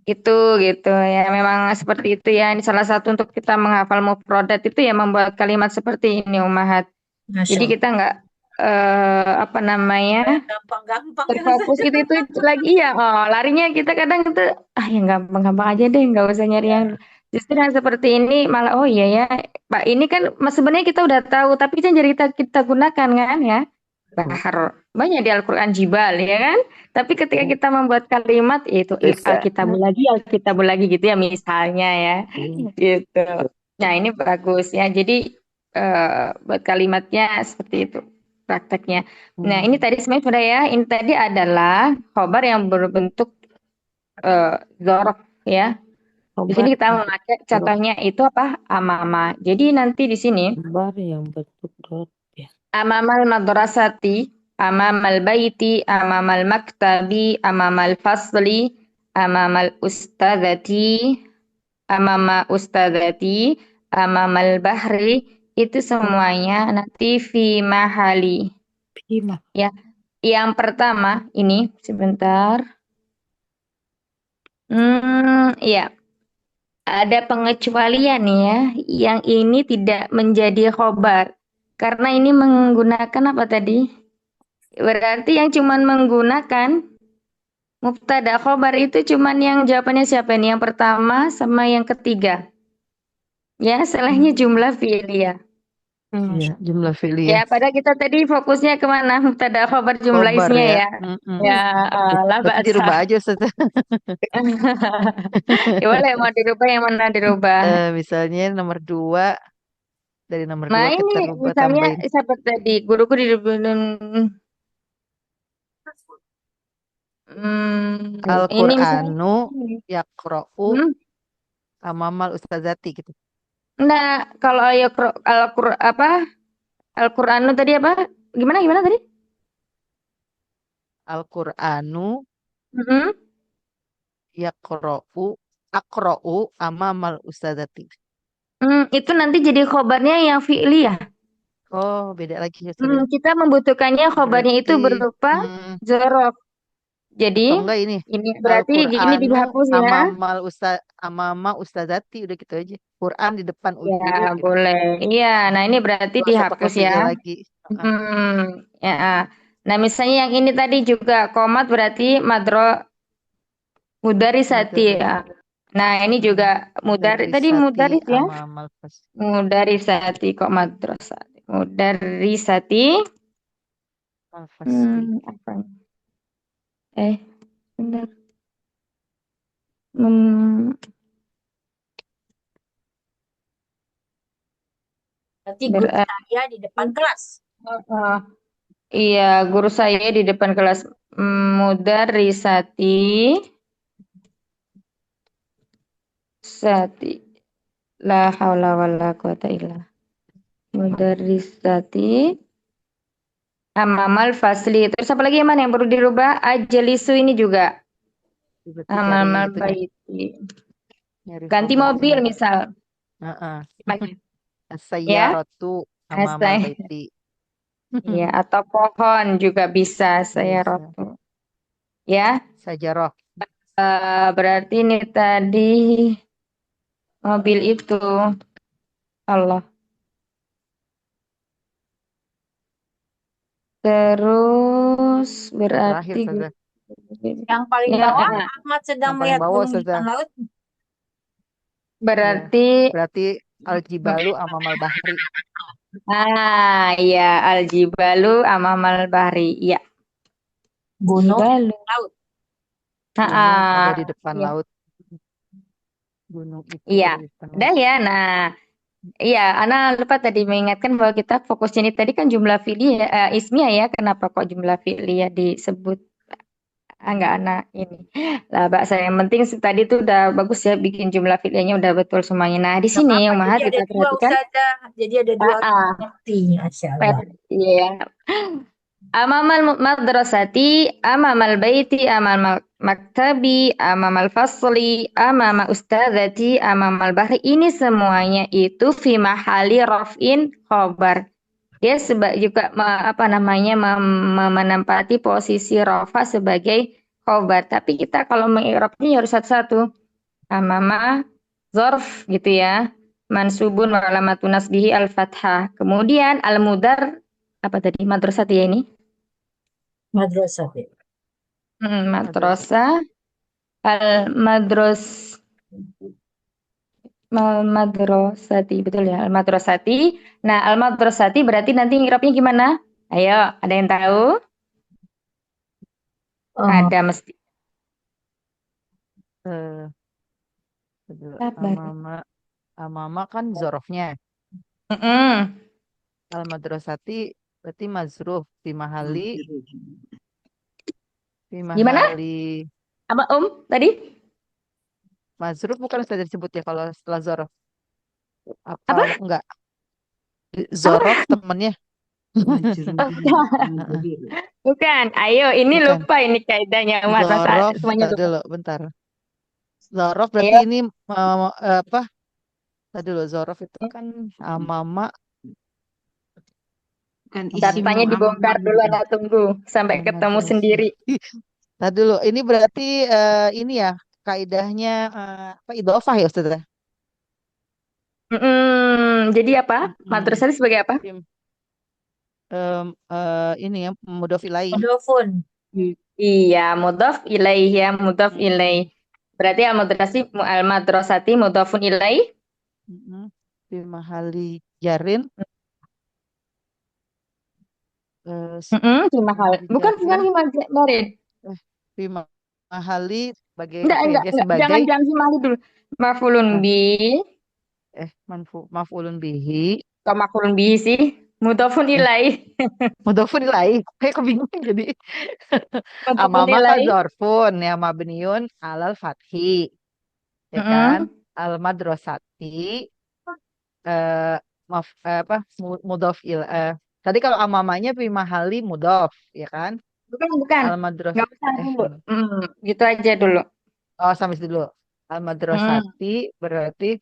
itu gitu ya. Memang seperti itu ya. Ini salah satu untuk kita menghafal mufradat itu ya membuat kalimat seperti ini Ummahat. Masya Jadi Allah. kita nggak apa namanya Gampang-gampang ya. terfokus itu lagi ya. Oh, larinya kita kadang itu yang gampang-gampang aja deh, nggak usah nyari yang justru yang seperti ini malah oh iya ya Pak ini kan sebenarnya kita udah tahu tapi kan jadi kita gunakan kan ya. Bahar banyak di Al-Qur'an jibal ya kan. Tapi ketika kita membuat kalimat itu Susah. Alkitabul lagi gitu ya misalnya ya. Gitu. Nah, ini bagus ya. Jadi buat kalimatnya seperti itu prakteknya. Nah, ini tadi sebenarnya sudah ya. Ini tadi adalah khobar yang berbentuk zorok ya. Di sini kita memakai contohnya itu apa? Amama. Jadi nanti di sini Khobar yang bentuk dot ya. amamal madrasati, amamal baiti, amamal maktabi, amamal fasli, amamal ustadzati, amama ustadzati, amamal bahri, itu semuanya nanti fi mahali. Pima. Ya, yang pertama ini sebentar. Iya. Ada pengecualian ya, yang ini tidak menjadi khobar. Karena ini menggunakan apa tadi? Berarti yang cuman menggunakan mubtada khobar itu cuman yang jawabannya siapa nih? Yang pertama sama yang ketiga. Ya, setelahnya jumlah fi'liyah. Iya, jumlah Ya, fi'liyah. padahal kita tadi fokusnya kemana? Mubtada khobar jumlah Khobar isinya ya. ya. Mm-mm. Ya, lah Berarti dirubah aja Ustaz. Ya boleh mau dirubah yang mana dirubah. Misalnya nomor 2, dari nomor 2 Nah kita ini rubah misalnya tambahin. seperti tadi guruku di Ini misalnya Al-Qur'anu ini. yaqra'u Hmm, amamal ustazati gitu. enggak, kalau Al-Qur'an tadi apa? Gimana gimana tadi? Al-Qur'anu Mm-mm. yaqra'u aqra'u amamal ustazati. Itu nanti jadi khobarnya yang fi'li ya. Oh, beda lagi ya Ustazah. Kita membutuhkannya khobarnya itu Berarti berupa hmm, zorof. Jadi atau enggak ini ini berarti ini Al-Qur'anu dihapus ya. amama ustazati udah gitu aja. Quran di depan Ya guru gitu. boleh. Iya, nah ini berarti Gak usah pakai dihapus ya. fi'il lagi. Heeh. Ya. Nah misalnya yang ini tadi juga komat berarti mudarisati Mudarat. ya. Nah ini juga tadi Mudarisati mudaris ya. amamal fas. Mudarisati kok madrasati. Mudarisati. Al-fasli. Apa? Bentar. Hmm, Berarti guru berarti saya di depan kelas. iya guru saya di depan kelas mudarisati sati la haula wala quwata illa mudarisati amamal fasli. Terus apa lagi yang mana yang perlu dirubah? Ajelisu ini juga Berarti cari amamal itunya, baiti. nyari Ganti mobil khobarnya. misal. Heeh. Ya, As-sayyaratu amamal saya. baiti. Ya, atau pohon juga bisa saya Bisa. rotu. Ya, Sajarah. berarti ini tadi mobil itu Allah. Terus Terakhir berarti Ustazah. Yang paling ya, bawah, Ahmad sedang Yang paling melihat bawah gunung di depan Ustazah. laut. Iya. berarti Berarti al-jibalu amamal bahri. ya aljibalu amamal bahri. Ya, Gunung jibalu. laut. Gunung ada di depan Ya. laut. Gunung itu Iya. ada di depan laut. Udah ya. Nah, iya, Ana lupa tadi mengingatkan bahwa kita fokusnya ini tadi kan jumlah fi'li ya, ismiyah ya. Kenapa kok jumlah fi'li ya disebut? Enggak anak ini. Lah, Mbak, saya yang penting tadi tuh udah bagus ya bikin jumlah fi'linya udah betul semuanya. Nah, di Gak sini apa-apa, yang jadi Mahat ada kita dua perhatikan. ustazah. Jadi ada dua Ah, ngerti, Masya Allah. iya. Amamal madrasati, amamal baiti, amamal maktabi, amamal fasli, amama ustadzati, amamal bahri. Ini semuanya itu fi mahali raf'in khobar. Dia juga apa namanya menempati posisi rofa sebagai khobar. Tapi kita kalau mengikrabnya harus satu-satu. Amama zorf gitu ya. Mansubun wa alamatun nasbihi al-fathah. Kemudian al-mudar apa tadi? Madrasah ya ini? Madrasah. Madrasah al-madros al-madrasati betul ya al-madrasati. Nah, al-madrasati berarti nanti ngikrabnya gimana? Ayo, ada yang tahu? Ada mesti. Eh, aduh, Sabar. amama kan zorofnya. Mm-mm. Al-madrasati berarti mazruf fi mahali Gimana? Apa tadi? mazruf bukan sudah disebut ya kalau setelah zorof. Apa Apa? enggak? Apa? Zorof temennya. Oh, bukan. Ayo, ini Bukan. lupa ini kaidahnya Umat masa Zorof, semuanya tadi lupa. dulu, bentar. Zorof berarti Ayo. ini apa? Tadi dulu Zorof itu kan amama. Kan Datanya isimu dibongkar amal dulu, anak tunggu sampai ketemu Terus, sendiri. tadi dulu, ini berarti ini ya kaidahnya apa idhofah ya Ustaz? Jadi apa? Mm-mm. Madrasah itu sebagai apa? Im- ini ya mudhof ilaih. Mudofun. Iya, mudhaf ilaih ya, mudhaf ilaih. Mm-mm. Berarti al-madrasati mudhafun ilaih. Mm-mm. Fi mahali jarin Di mahal. mahali Bukan jarin di Marin. eh, fi mahali sebagai Enggak, apa ya enggak, dia enggak. sebagai Jangan si mahal dulu. Mafulun eh, bi. maf'ulun bihi Kok mafulun bi sih? Mudhofun Eh, ilaih. mudhofun ilaih. Kayak kebingungan jadi. Mudhofun Amama kan ilaih. zorfun ya mabniun alal fathi ya kan. Mm-mm. Al madrasati eh apa mudhof tadi kalau amamanya fi mahali mudhof ya kan. Bukan, bukan. Al madras Nggak usah eh dulu. Gitu aja dulu. oh sampai situ dulu. Al Mm. madrasati berarti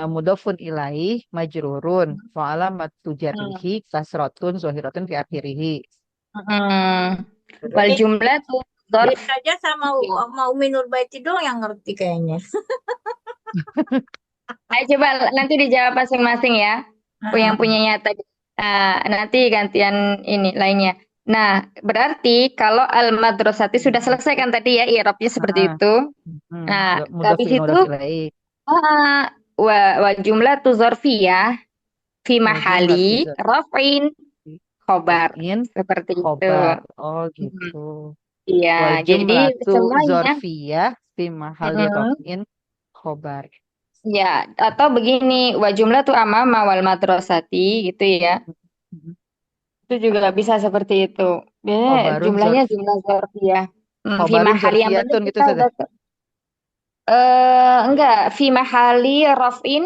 mudhofun ilaih majrurun wa alamatu Mm. jarrihi kasratun zahiratun fi akhirih. Mm. Wal Beda, jumlah tuh dorf. beda aja sama sama Umi Nurbaiti doang yang ngerti kayaknya. Ayo coba nanti dijawab masing-masing ya. Yang Heeh. punyanya tadi. Nanti gantian ini lainnya. Nah, berarti kalau al-madrasati sudah selesai kan tadi ya, i'rabnya seperti Heeh. itu. Nah, Mudhof habis itu mudhof ilaih ah, wa jumlah tu zarfiyah fi wa jumlah mahali tuzat raf'in khobar. raf'in Seperti itu. khobar. Oh Hmm. gitu. Iya, Wal jadi jumlatu semuanya. zorfiyah fi mahali Mm-mm. raf'in khobar. Ya, atau begini, wa jumlah tu amama wal madrasati gitu ya. Mhm. Itu juga bisa seperti itu. Biasanya Khobarun jumlahnya zorf jumlah dzarfiyah. Fi khobarun mahali yang penting zorfiyatun gitu kita saja. udah enggak fi mahali raf'in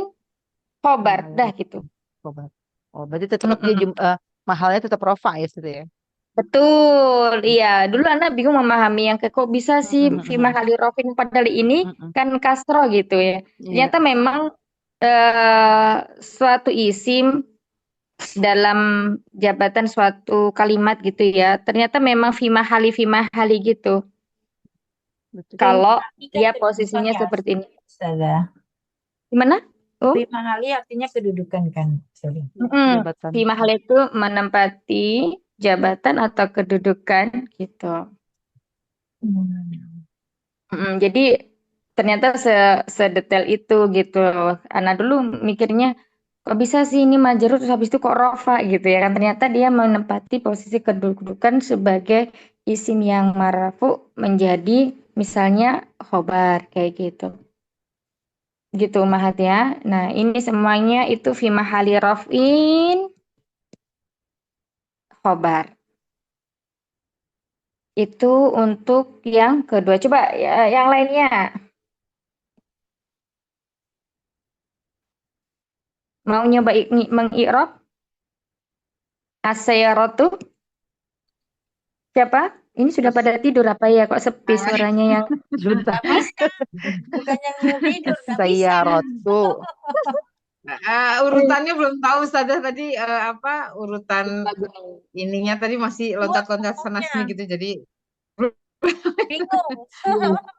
khobar Mahali dah gitu. raf'in khobar. Oh, berarti tetap dia Mm-mm. mahalnya tetap rofa ya situ ya. Betul, iya. Dulu anak bingung memahami yang kok bisa sih fi Mhm. mahali raf'in padahal ini Mhm. kan kasro gitu ya. Iya. Ternyata memang eh, suatu isim dalam jabatan suatu kalimat gitu ya. Ternyata memang fi mahali gitu. Betul. Kalau Ini kan dia posisinya kedudukannya seperti ini. Ustazah. Gimana? Oh, Prima mahali artinya kedudukan kan. Sorry. Jabatan. fi mahali itu menempati jabatan atau kedudukan gitu. Hmm. Jadi ternyata sedetail itu gitu. Anak dulu mikirnya kok bisa sih ini majrur terus habis itu kok rofa gitu ya kan. Ternyata dia menempati posisi kedudukan sebagai isim yang marfu menjadi misalnya khobar kayak gitu. Gitu Mahat ya. Nah, ini semuanya itu fi mahali raf'in khobar. Itu untuk yang kedua. Coba ya, yang lainnya. Mau nyoba mengi'rab as-sayyaratu? Siapa? Ini sudah pada tidur apa ya? Kok sepi suaranya yang Sebentar. Gak bisa. Bukannya mau tidur, gak bisa. Saya rotu. Urutannya belum tahu Ustazah tadi apa urutan ininya tadi masih Buat loncat-loncat sana ngomongnya. sini gitu jadi Bingung.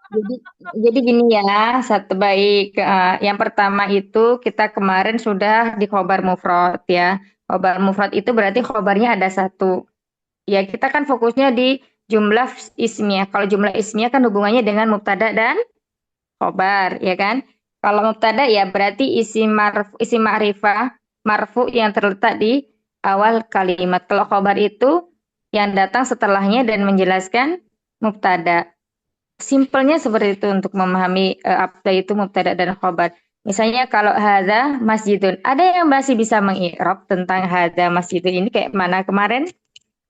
jadi jadi gini ya, satu baik. Yang pertama itu kita kemarin sudah di khobar mufrad ya. Khobar mufrad itu berarti khobarnya ada satu. Ya, kita kan fokusnya di jumlah ismiyah. Kalau jumlah ismiyah kan hubungannya dengan mubtada dan khobar, ya kan? Kalau mubtada ya berarti isim ma'rifah marfu yang terletak di awal kalimat. Kalau khobar itu yang datang setelahnya dan menjelaskan mubtada. Simpelnya seperti itu untuk memahami apa itu mubtada dan khobar. Misalnya kalau hadza masjidun, ada yang masih bisa mengi'rab tentang hadza masjidun ini kayak mana kemarin?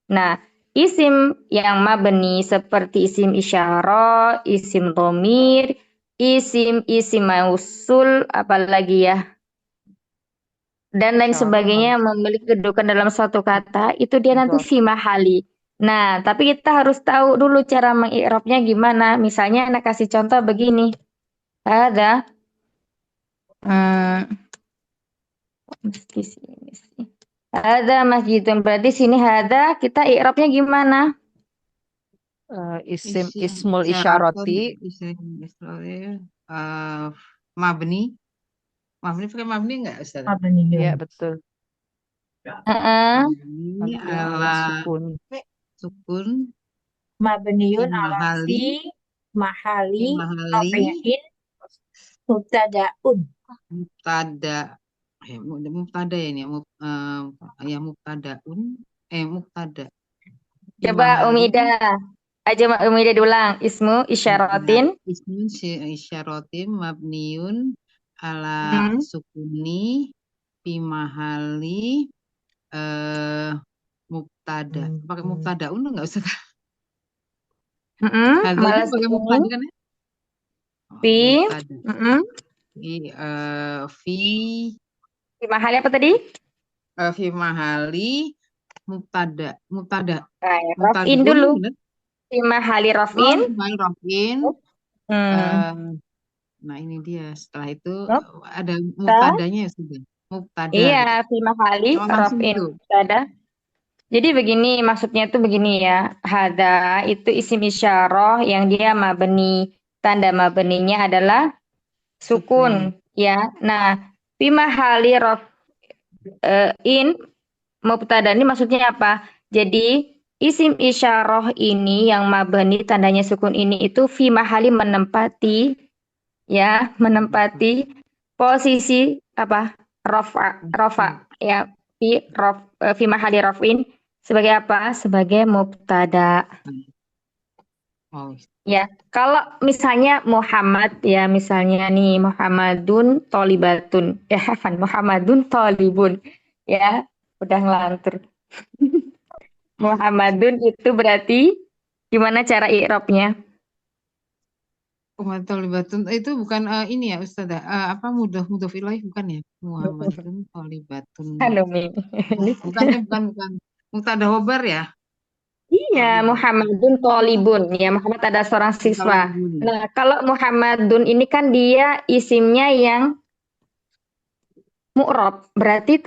Nah, isim yang mabni seperti isim isyarah, isim domir, isim mausul, apalagi ya, dan lain Cara sebagainya memiliki kedudukan dalam suatu kata, itu dia nanti Zor. fi mahali. Nah, tapi kita harus tahu dulu cara mengi'rabnya gimana. Misalnya anak kasih contoh begini. Ada, hmm, di sini sih. Ada masjidun, berarti sini ada, kita i'rabnya gimana? Isim isim ismul isyaratun isyarati. isim isyaratnya mabni pakai mabni nggak Ustazah? Apa nih, Ya Yun? betul. Heeh. Mabni Mabni ala ala sukun. sukun Mabniyun ala imahali fi mahali imahali rafi'in mubtada'un. mubtada mubtada ya ini ya ya mubtadaun mubtada Coba imahali Umi Ida. Aja Umi Ida diulang. Ismu ya, isyaratin. ismun isyaratin mabniun ala Hmm. sukuni fi mahali eh mubtada. Pakai mubtadaun nggak usah. Mm-mm, Hadza itu malah pakai ini mubtada kan ya? Oh, fi mubtada. mm-mm. Fi Fi mahali apa tadi? fi mahali mubtada. Mubtada. Raf'in Mubtadaun dulu. bener? Fi mahali Oh, raf'in. mahali rafin. Hmm. Nah, ini dia. Setelah itu ada Mubtada. mubtadanya ya sudah. Mubtada Iya, gitu. fi mahali Oh, langsung raf'in gitu. mubtada. Jadi begini, maksudnya itu begini ya. Hada itu isim isyarah yang dia mabni. Tanda mabninya adalah sukun, Sukun. ya. Nah, fi mahali raf'in mubtada ini maksudnya apa? Jadi isim isyarah ini yang mabni tandanya sukun ini itu fi mahali menempati menempati posisi apa? Rofa ya fi mahali raf'in sebagai apa? Sebagai mubtada. Oh, Ya, kalau misalnya Muhammad ya, misalnya nih Muhammadun Tolibatun, ya Hafan Muhammadun Tolibun, ya udah ngelantur. Muhammadun itu berarti gimana cara i'rabnya? Tolibatun itu bukan ini ya Ustazah. Apa mudhof ilaih bukan ya? Muhammadun Tolibatun. Hanumi. Bukan bukan. Mubtada khobar ya? Iya, Tolibatun. Muhammadun Tolibun. Ya, Muhammad ada seorang siswa. Tolibun. Nah, kalau Muhammadun ini kan dia isimnya yang mu'rob, berarti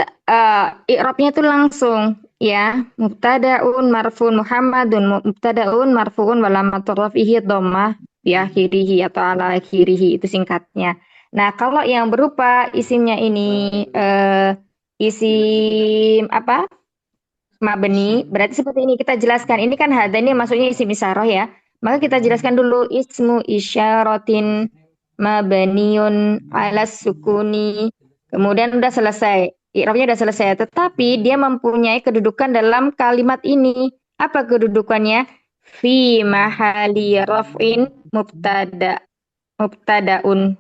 i'rabnya itu langsung ya. Mubtadaun marfuun Muhammadun mubtadaun marfuun walamatur rafihi dhammah bi akhirih atau ala akhirih itu singkatnya. Nah, kalau yang berupa isimnya ini isim apa? Mabni, berarti seperti ini kita jelaskan. Ini kan hada ini maksudnya isim isyarah ya. Maka kita jelaskan dulu ismu isyaratin mabniun ala sukuni. Kemudian udah selesai. I'rabnya udah selesai. Tetapi dia mempunyai kedudukan dalam kalimat ini. Apa kedudukannya? Fi mahali raf'in mubtadaun.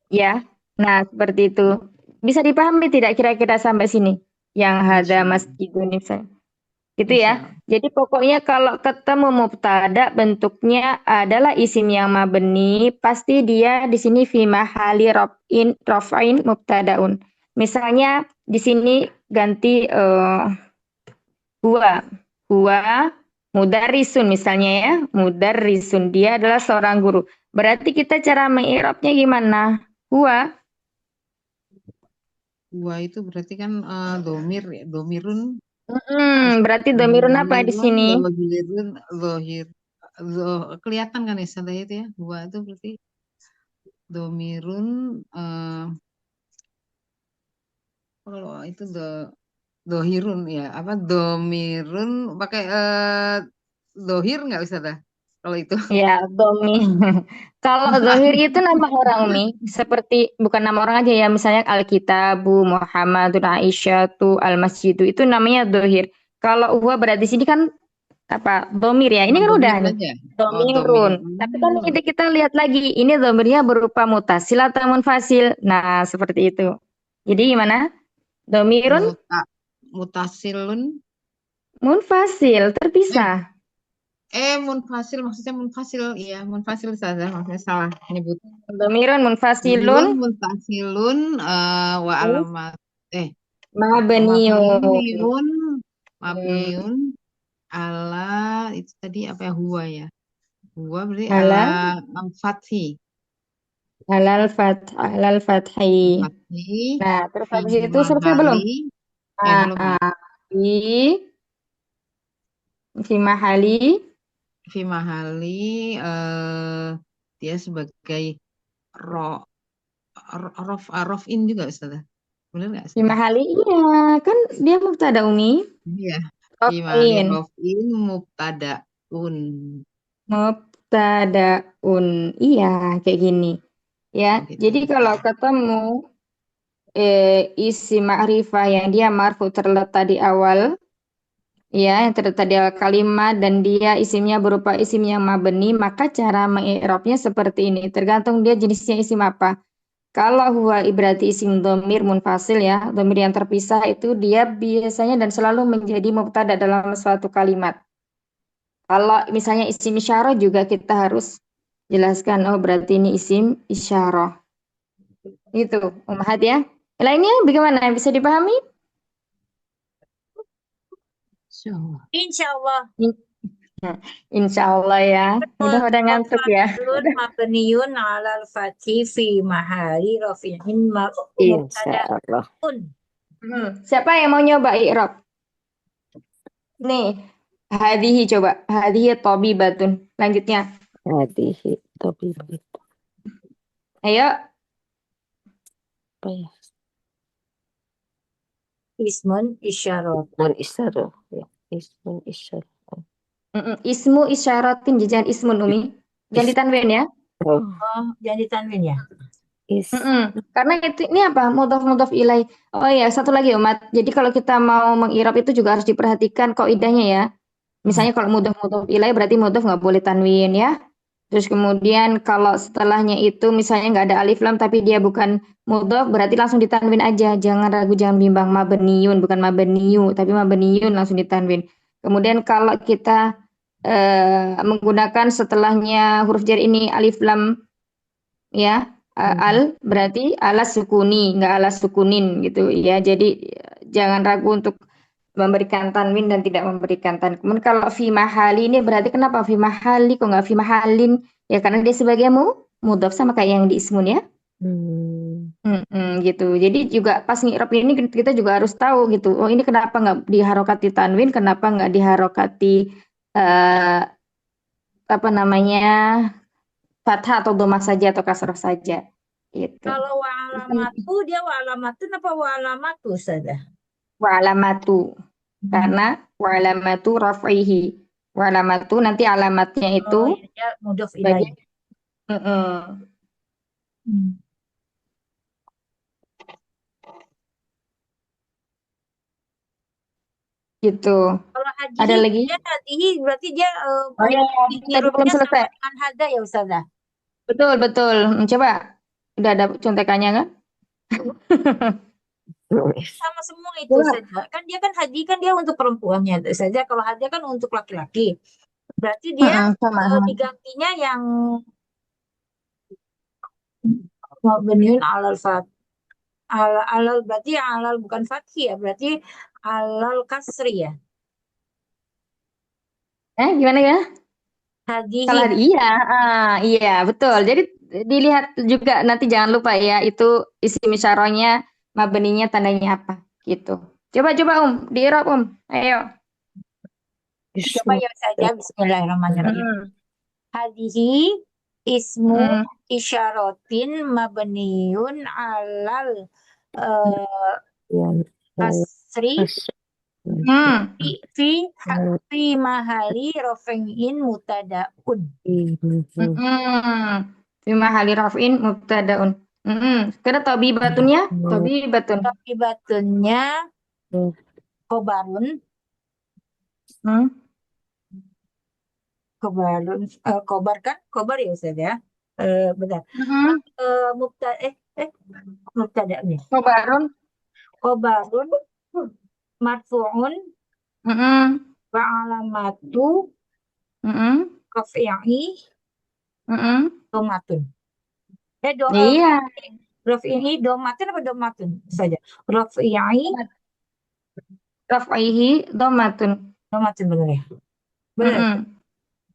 Ya. Nah, seperti itu. Bisa dipahami tidak kira-kira sampai sini? Yang hada Insya masjidun misalnya. Gitu Insya ya. Allah. Jadi pokoknya kalau ketemu mubtada bentuknya adalah isim yang mabni, pasti dia di sini fi mahali raf'in mubtadaun. Misalnya di sini ganti huwa. Huwa mudarrisun misalnya ya. Mudarrisun dia adalah seorang guru. Berarti kita cara mengi'rabnya gimana? Huwa Dua itu berarti kan domir ya. Domirun. berarti dhamirun apa di Domirun, sini? lohirun, lohir. Kelihatan kan ya Ustazah itu ya. Dua itu berarti domirun. Kalau itu dohirun ya. Apa domirun pakai dohir nggak Ustazah? Kalau itu. Ya, Domi. Kalau Zohir itu nama orang Mi, seperti bukan nama orang aja ya, misalnya Alkitabu, Muhammadun, Aisyatu, Al-Masjidu itu namanya Zohir. Kalau Uwa berarti sini kan apa? Domir ya. Ini Oh, kan udah domir nih. aja. Oh, Domirun. Tapi kan domirun. kita lihat lagi, ini domirnya berupa mutasil atau munfasil. Nah, seperti itu. Jadi gimana? Domirun Mutasilun. munfasil, Eh, terpisah. munfasil maksudnya munfasil. Iya, munfasil saja maksudnya salah nyebut. Domirun munfasilun, Domirun muntasilun wa alamat mabniun. mabniun Hmm. mabniun ala itu tadi apa ya huwa ya. Huwa berarti ala Ala fathi. alal fathi. Fathi Nah, terus fi habis itu selesai belum? mahali belum ya. Di fi mahali Fi mahali dia sebagai ro rofin juga Ustazah. Benar nggak fi Ustazah? mahali iya, kan dia mubtada umi. Iya. Fi mahali Rafin rofin mubtadaun. mubtadaun. Iya, kayak gini. Ya, Oh, gitu. jadi kalau ketemu isi ma'rifah yang dia marfu terletak di awal, ya, yang terletak di awal kalimat dan dia isimnya berupa isim yang mabni, maka cara mengi'rabnya seperti ini. Tergantung dia jenisnya isim apa. Kalau huwa berarti isim domir munfasil ya, domir yang terpisah itu dia biasanya dan selalu menjadi mubtada dalam suatu kalimat. Kalau misalnya isim isyarah juga kita harus jelaskan, oh berarti ini isim isyarah. Itu, Ummahat ya. Lainnya bagaimana? Bisa dipahami? Insya Allah. Insya Allah. Insya Allah ya. Udah pada ngantuk ya. Fa'ilun mabniyun 'alal fathi fi mahali rafi'in Insya mubtada'un. Allah. Siapa yang mau nyoba i'rab? Nih, hadihi coba. Hadihi batun. Lanjutnya. Hadihi tabib. Ayo. Apa ya? Ismun isyarah. Ismun isyarah. Ya. Ismun isyarah. Ismu isyaratin jangan ismun Umi. Jangan ditanwin ya. Oh, Oh, jadi tanwin ya. is. Karena ini apa? Mudhof ilai. Oh ya, satu lagi Umat. Jadi kalau kita mau mengirab itu juga harus diperhatikan kaidahnya ya. Misalnya kalau mudhof ilai berarti mudhof nggak boleh tanwin ya. Terus kemudian kalau setelahnya itu misalnya nggak ada alif lam tapi dia bukan mudhof berarti langsung ditanwin aja. Jangan ragu, jangan bimbang. Mabniyun bukan mabniyu tapi mabniyun langsung ditanwin. Kemudian kalau kita menggunakan setelahnya huruf jar ini alif lam ya, al berarti ala sukuni, nggak ala sukunin gitu ya. Jadi jangan ragu untuk memberikan tanwin dan tidak memberikan tanwin. Kemudian kalau fi mahali ini berarti kenapa fi mahali kok nggak fi mahalin? Ya karena dia sebagai mudhof sama kayak yang di ismun ya. Gitu. Jadi juga pas ngi'rab ini kita juga harus tahu gitu. Oh ini kenapa nggak diharokati tanwin? Kenapa nggak diharokati apa namanya fathah atau domah saja atau kasrah saja? Gitu. Kalau wa alamatu dia wa alamatun apa wa alamatu saja? Wa alamatu. Karena wa alamatu raf'ihi. Wa alamatu nanti alamatnya Oh, itu ya, dia mudhof sebagai ilaih. gitu. Kalau Ada hadihi, lagi? dia hadihi berarti dia Oh ya, tadi belum hurufnya sama selesai. dengan hada ya Ustazah. Betul, betul. Coba. Udah ada contekannya kan? Sama semua itu Coba. saja. Kan dia kan hadi kan dia untuk perempuannya saja. Kalau hada kan untuk laki-laki. Berarti dia sama. digantinya yang mabniun alal fat. Alal berarti alal bukan fathi ya. Berarti alal kasri ya. Gimana ya? Hadihi. Kalau iya, betul. Jadi dilihat juga nanti jangan lupa ya, itu isim isyarahnya, mabninya tandanya apa gitu. Coba di i'rab Ayo. Coba ya saja. Bismillahirrahmanirrahim. Hadihi ismu isyaratin mabniun alal kasri fi mahali raf'in mubtada'un. Fi mahali raf'in mubtada'un. Karena tabibatunnya, tabibatun. Tabibatunnya khobarun. Khobar kan? Khobar ya Ustaz ya. Benar. Mubtada nih. Khobarun marfu'un wa alamatu raf'ihi domatun. Iya. Raf'ihi domatun apa domatun saja? Raf'ihi domatun. Domatun benar ya? Benar.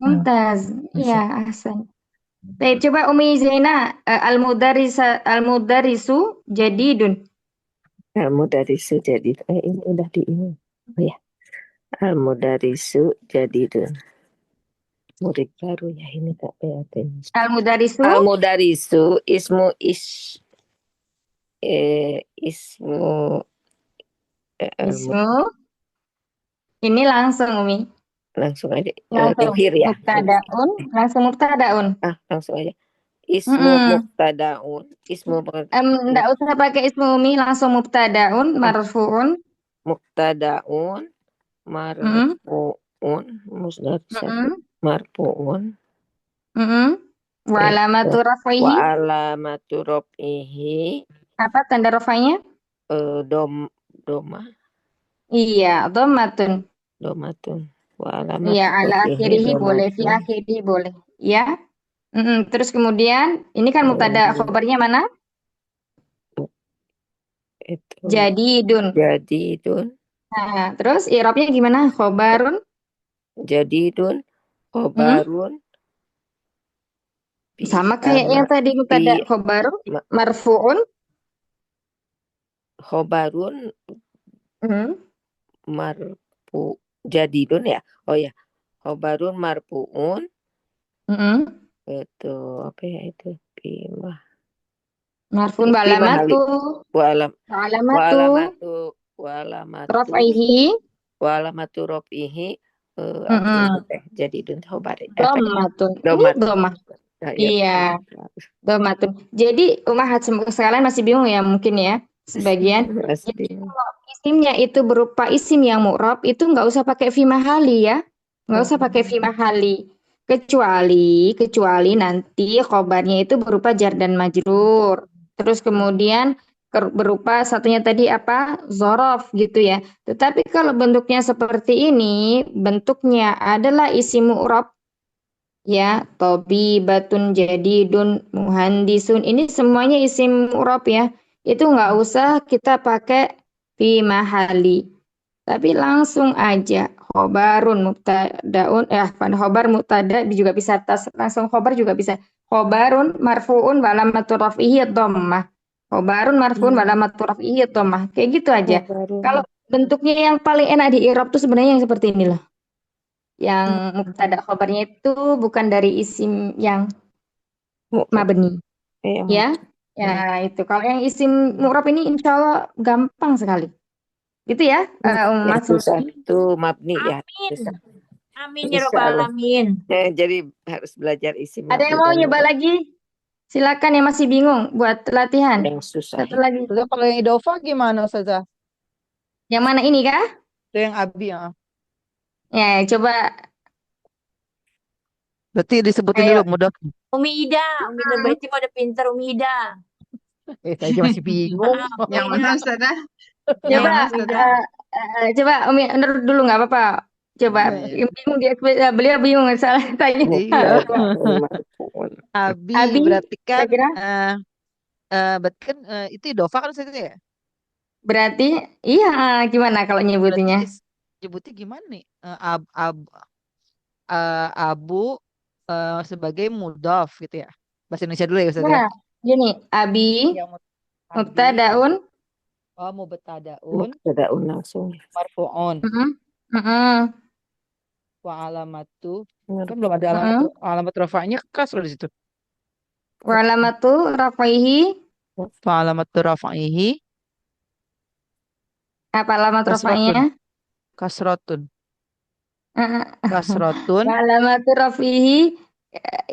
Mumtaz. Iya, ahsan. Baik, coba Umi Zaina, al-mudarisu jadidun. Al-mudarisu jadid. Ini udah di ini. Oh ya. Al-mudarisu jadidun. Murid baru ya ini Kak PAT. Al-mudarisu. Al-mudarisu ismu Ini langsung Umi. Langsung aja. Langsung Ya. mubtadaun, langsung mubtadaun. Langsung aja. Ismu mubtadaun. Enggak usah pakai ismu Umi, langsung mubtadaun, marfu'un. Mubtadaun, marfu'un, musnad marfu'un. Wa alamatu Wa rafaihi. alamatu raf'ihi Apa tanda rafainya? doma Iya, dhammatun. domatun. Wa Iya, alamatu ala raf'ihi akhirihi boleh, fi domatun. akhirihi boleh. Ya. Terus kemudian, ini kan mubtada, khobarnya mana? Itu Jadidun. jadidun. Nah, terus i'rabnya gimana? Khobarun. Jadidun Hmm? khobarun Sama kayak yang tadi mubtada, bi khobarun, ma- marfu'un. khobarun Hmm. marfu jadidun ya. Oh ya. Khobarun marfuun Hmm. itu apa ya itu? Bima. Marfu'un Bima hali. balamatu. Wa alam wa Alamatu. alamatu wa alamatu Rafaihi. wa alamatu raf'ihi apa Hmm. itu teh jadidun khobar apa ya? Dhammatun. Ini Domat. dhammah. Nah, ya, Iya, betul. dhammatun. Jadi, umahat sekalian masih bingung ya mungkin ya, sebagian. Jadi, Pasti. kalau isimnya itu berupa isim yang mu'rab, itu nggak usah pakai fi mahali ya. Nggak usah pakai fi mahali. Kecuali nanti khobarnya itu berupa jar dan majrur. Terus kemudian berupa satunya tadi apa? Zorof gitu ya. Tetapi kalau bentuknya seperti ini, bentuknya adalah isim mu'rab ya, batun jadidun muhandisun, ini semuanya isim mu'rab ya. Itu nggak usah kita pakai fi mahali. Tapi langsung aja khobarun mubtadaun khobar mubtada juga bisa langsung khobar juga bisa. Khobarun marfuun wa alamatur raf'ihi dhammah. Khobarun marfuun wa alamatur raf'ihi dhammah. Kayak gitu aja. Kalau Khobarun bentuknya yang paling enak di i'rab tuh sebenarnya yang seperti inilah. Yang mubtada khobarnya itu bukan dari isim yang mabni yang ya. Ya itu. Kalau yang isim mu'rab ini insya Allah gampang sekali. Gitu ya, yang Mas susah Lutfi. itu mabni ya Amin. susah. Amin ya Insya Rabbal Allah. Alamin. Jadi harus belajar isi Ada yang mabni mau dan nyoba lagi? Silakan yang masih bingung buat latihan. yang susah Satu itu. lagi. Ustazah, kalau yang idofa gimana Ustazah? Yang mana ini kah? Itu yang abi ya. Ya, coba Berarti disebutin ayo. dulu mudah. Umi Ida, Umi Nurbaiti udah pinter Umi Ida. Saya aja masih bingung. Umi Yang Ida, mana Ustazah? Yang Coba mana Umi Ida. Ustazah? coba Umi Nur dulu nggak apa-apa. Coba Iya. bingung dia, beliau bingung salah tanya. Iya. Khobarun marfuun. Abi Abi, berarti kan kira-kira berarti kan itu idofa kan Ustazah ya? berarti iya gimana kalau Berarti nyebutnya? nyebutnya gimana nih? Abu sebagai mudhaf gitu ya. Bahasa Indonesia dulu ya Ustaz ya. Nah, gini, Abi, Yang abi mubtadaun, mubtadaun Mubtadaun langsung. marfu'un mm-mm, mm-mm, wa alamatu kan belum ada mm-mm. alamat rafa'nya kasro di situ. Wa alamatu rafaihi, Wa alamatu rafa'ihi apa alamat kasratun. rafainya? Kasratun. Mm-mm. Kasratun Wa alamatu rafihi,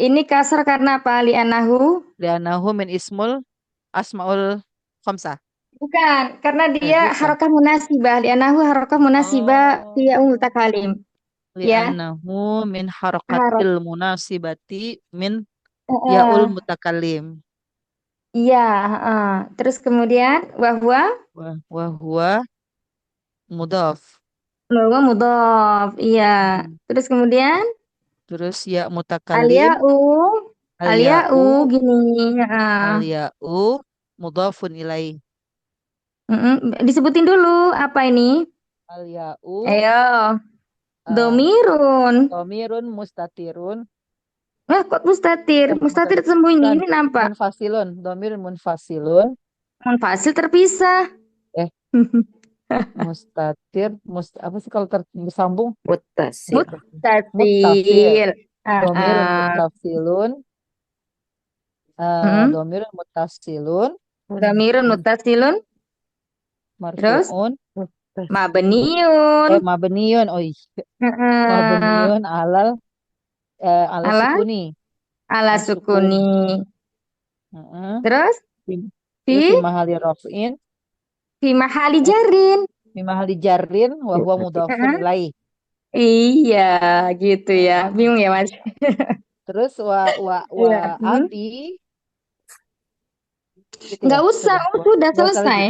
ini kasar karena apa? Li'anahu? li'annahu min ismul asmaul khamsah. Bukan, karena dia Bukan. harokah munasibah. Li'anahu harokah munasibah Oh, dia mutakalim. Ya, li'annahu min harok. harakatil munasibati min yaul Heeh. mutakallim. Iya, heeh. Terus kemudian bahwa Wa huwa mudhaf. bahwa mudhof. Iya. Hmm. Terus kemudian Terus ya mutakallim Alia'u, al Alia'u ya'u gini. Heeh. al ya'u mudhafun ilaih. Disebutin dulu apa ini? Al ya'u Ayo, eh, domirun. dhamirun mustatirun Wah, kok mustatir? Mustatir sembunyi bukan ini nampak. munfasilun dhamirun munfasilun Munfasil terpisah. eh mustatir apa sih kalau tersambung Muttasil. muttasil Muttasil. dhamirun Heeh. muttasilun Mm. dhamirun muttasilun Domirun muttasilun. Terus marfuun mabniun. mabniyun oh iya Heeh. mabniyun ala Ala sukuni ala asukun sukuni. Heeh. Terus fi Terus fi mahali raf'in fi mahali jarin. fi mahali jarrin wa huwa mudhafun Heeh. ilaih. Iya, gitu ya. Bingung ya, Mas? Terus Iya. abi gitu Nggak ya. usah, Sudah. oh, sudah Nggak usah lagi. selesai.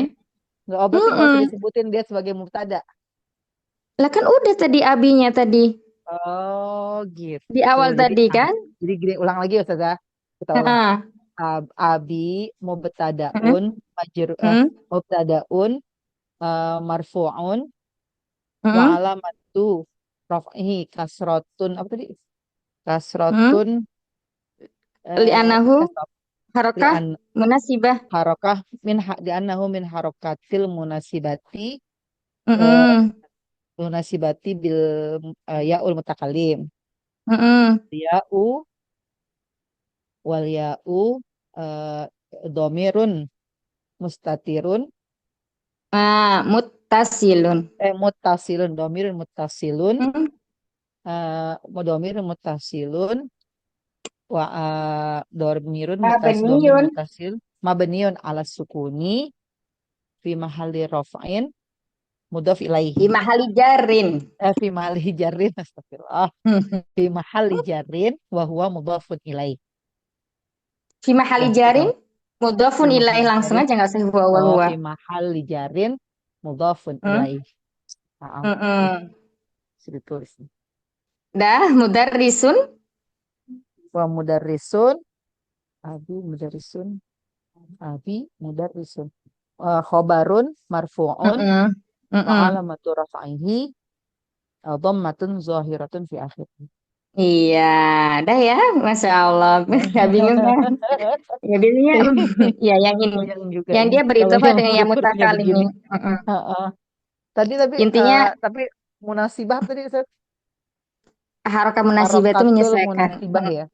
Nggak, oh, berarti nggak usah Mm-mm. disebutin dia sebagai mubtada. Lah kan udah tadi abinya tadi Oh di gitu. awal tadi kan? Jadi gini, ulang lagi ya Ustazah. Kita ulang. Heeh. Abi Heeh. mubtadaun Heeh. mubtadaun marfu'un wa Heeh. alamatu raf'ihi kasrotun apa tadi? Heeh. Kasrotun Li'anahu kasrot harokah li'an munasibah. harokah li'annahu min harokatil eh, Heeh. munasibati bil ya'ul mutakalim. Heeh. Ya'u wal ya'u eh, domirun mustatirun Muttasilun. muttasilun domirun muttasilun Heeh. domirun muttasilun wa domirun domir Mabniyun muttasil mabniun ala sukuni fi mahalli raf'in mudhaf ilaihi di mahali jarin. fi mahalli jarrin astagfirullah fi mahalli jarrin wa huwa mudhafun ilaihi Fi mahali ya kita jarin fi mudhafun ilaih mahalli langsung jarrin aja nggak usah huwa wa huwa. fi mahalli jarrin mudhafun Hmm? ilaihi maaf Mm-mm. sudah ditulis Dah mudarrisun. wa mudarrisun mudarrisun abi mudarrisun khobarun marfu'un Mm-mm. wa Mm-mm. alamatu raf'ihi dhammatun zahiratun fi akhirih. Iya, dah ya, Masya Allah. Nggak bingung kan? Ya biasanya, ya yang ini, Yang juga yang ini dia kalau beridhofah yang dengan yang huruf-hurufnya mutakalim begini. ini. Mm-mm. Heeh. Tadi Intinya munasibah tadi Ustaz. harokat munasibah itu Harokatul menyesuaikan. munasibah ya.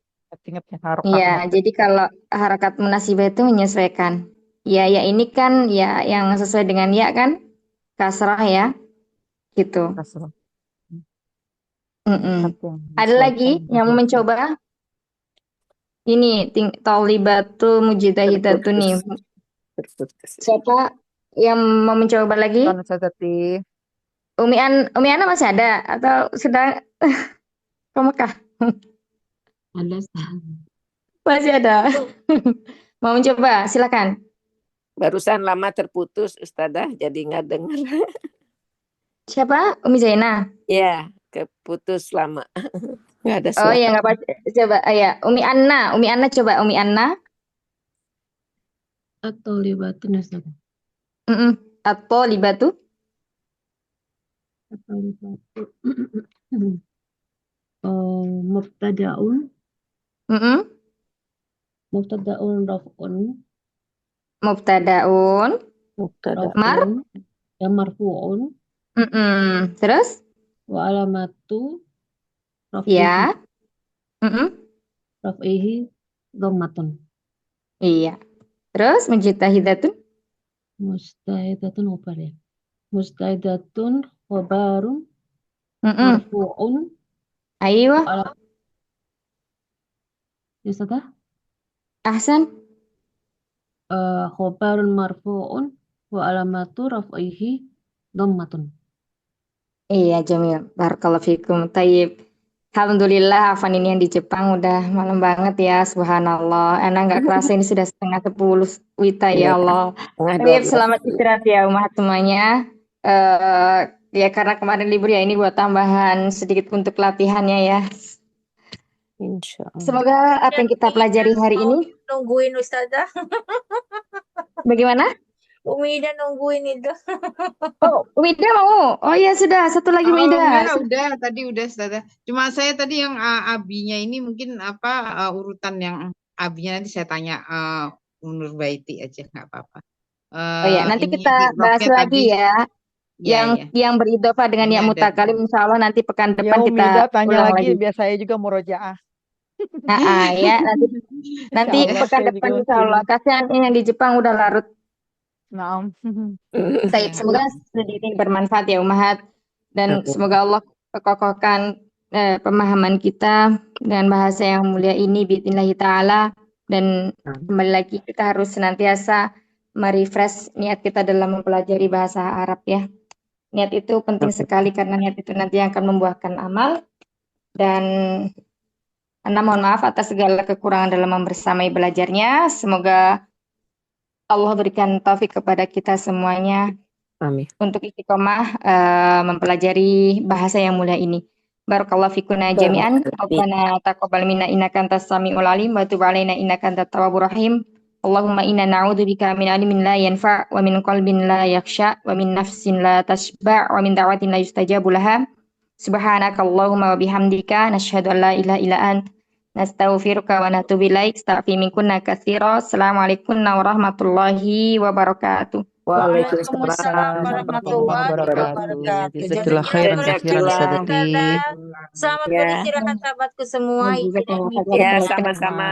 Ingatnya harokah Iya, mutlak. jadi kalau harokat munasibah itu menyesuaikan. Ya, ya ini kan ya yang sesuai dengan ya kan, kasrah ya, gitu. Kasroh. Mm-mm. Harokat yang Ada lagi menyesuaikan yang mau dengan mencoba? Ini Thalibatul Mujidahidatun nih. Terputus. Siapa yang mau mencoba lagi? kan Ustaz tadi. Umi Ana masih ada atau sudah ke Mekah? Ada Masih ada. Mau mencoba? Silakan. Barusan lama terputus Ustazah, jadi nggak dengar. Siapa? Umi Zaina. Ya, keputus lama. Nggak ada Oh suara. ya nggak apa. Coba. Ya, Umi Anna. Umi Anna coba. Umi Anna. atau libatun Ustaz. Atau libatu. Atau libatu. Mubtadaun Mm-mm. mubtadaun raf'un Mubtadaun. Mubtada. Mar. raf'un ya marfu'un Terus? wa alamatu raf'ihi Ya. Mm-mm. raf'ihi dhammatun Iya. Terus Mujidahidatun. mustahidatun khabar ya mustahidatun khabarun Mm-mm. marfu'un Ayo. wa ala ya Ustaz Ahsan. khabarun marfu'un wa alamatu raf'ihi dhammatun. Iya, Jamil. Barakallahu fikum. Tayyib. Alhamdulillah, Afan ini yang di Jepang udah malam banget ya. Subhanallah. Enak nggak kerasa ini sudah 11:30 Wita ya Iya, Allah. setengah Tayyib, 12. selamat istirahat ya umat semuanya. Ya karena kemarin libur ya ini buat tambahan sedikit untuk latihannya ya. Insya Allah. Semoga apa yang kita pelajari hari ini. Nungguin Ustazah. Bagaimana? Umi Ida nungguin itu. Oh, Wida mau. Oh ya sudah, satu lagi Oh Wida. enggak, udah tadi udah Ustazah. Cuma saya tadi yang abinya ini mungkin urutan yang abinya nanti saya tanya menurut Baiti aja nggak apa-apa. Oh ya, nanti Ini kita bahas hirofnya lagi tadi, ya. ya ya. Yang beridhofah dengan Ini ya ada mutakalim insya Allah nanti pekan Ya depan Umi Ida kita tanya ulang lagi lagi. biar saya juga murojaah. Ya nanti Insya Allah pekan saya depan juga insya Allah. Kasihan yang di Jepang udah larut. Naam. Baik, ya. semoga sedikit ini bermanfaat ya Umahat dan semoga Allah kokohkan pemahaman kita dengan bahasa yang mulia ini biidznillah taala dan kembali lagi kita harus senantiasa merefresh niat kita dalam mempelajari bahasa Arab ya. Niat itu penting sekali karena niat itu nanti akan membuahkan amal dan Ana mohon maaf atas segala kekurangan dalam membersamai belajarnya. Semoga Allah berikan taufik kepada kita semuanya Amin. untuk istiqomah mempelajari bahasa yang mulia ini. Barakallahu fikuna jami'an. Rabbana taqabbal minna innaka antas samiul alim wa tub alaina innaka antat tawwabur rahim. Allahumma inna na'udzubika min ilmin la yanfa' wa min qalbin la yakhsha wa min nafsin la tashba' wa min da'watin la yustajabu laha. Subhanaka Allahumma wa bihamdika nashhadu an la ilaha illa ant nastaghfiruka wa natubu ilaik. Astaghfir minkunna katsira. Assalamualaikum warahmatullahi wabarakatuh. Waalaikumsalam Waalaikumsalam warahmatullahi wabarakatuh. Jazakallah khairan katsiran Jazakallah. Ustazati. Selamat Ya. beristirahat sahabatku semua. Juga Ibadah terima kasih meeting Ya, atas sama-sama.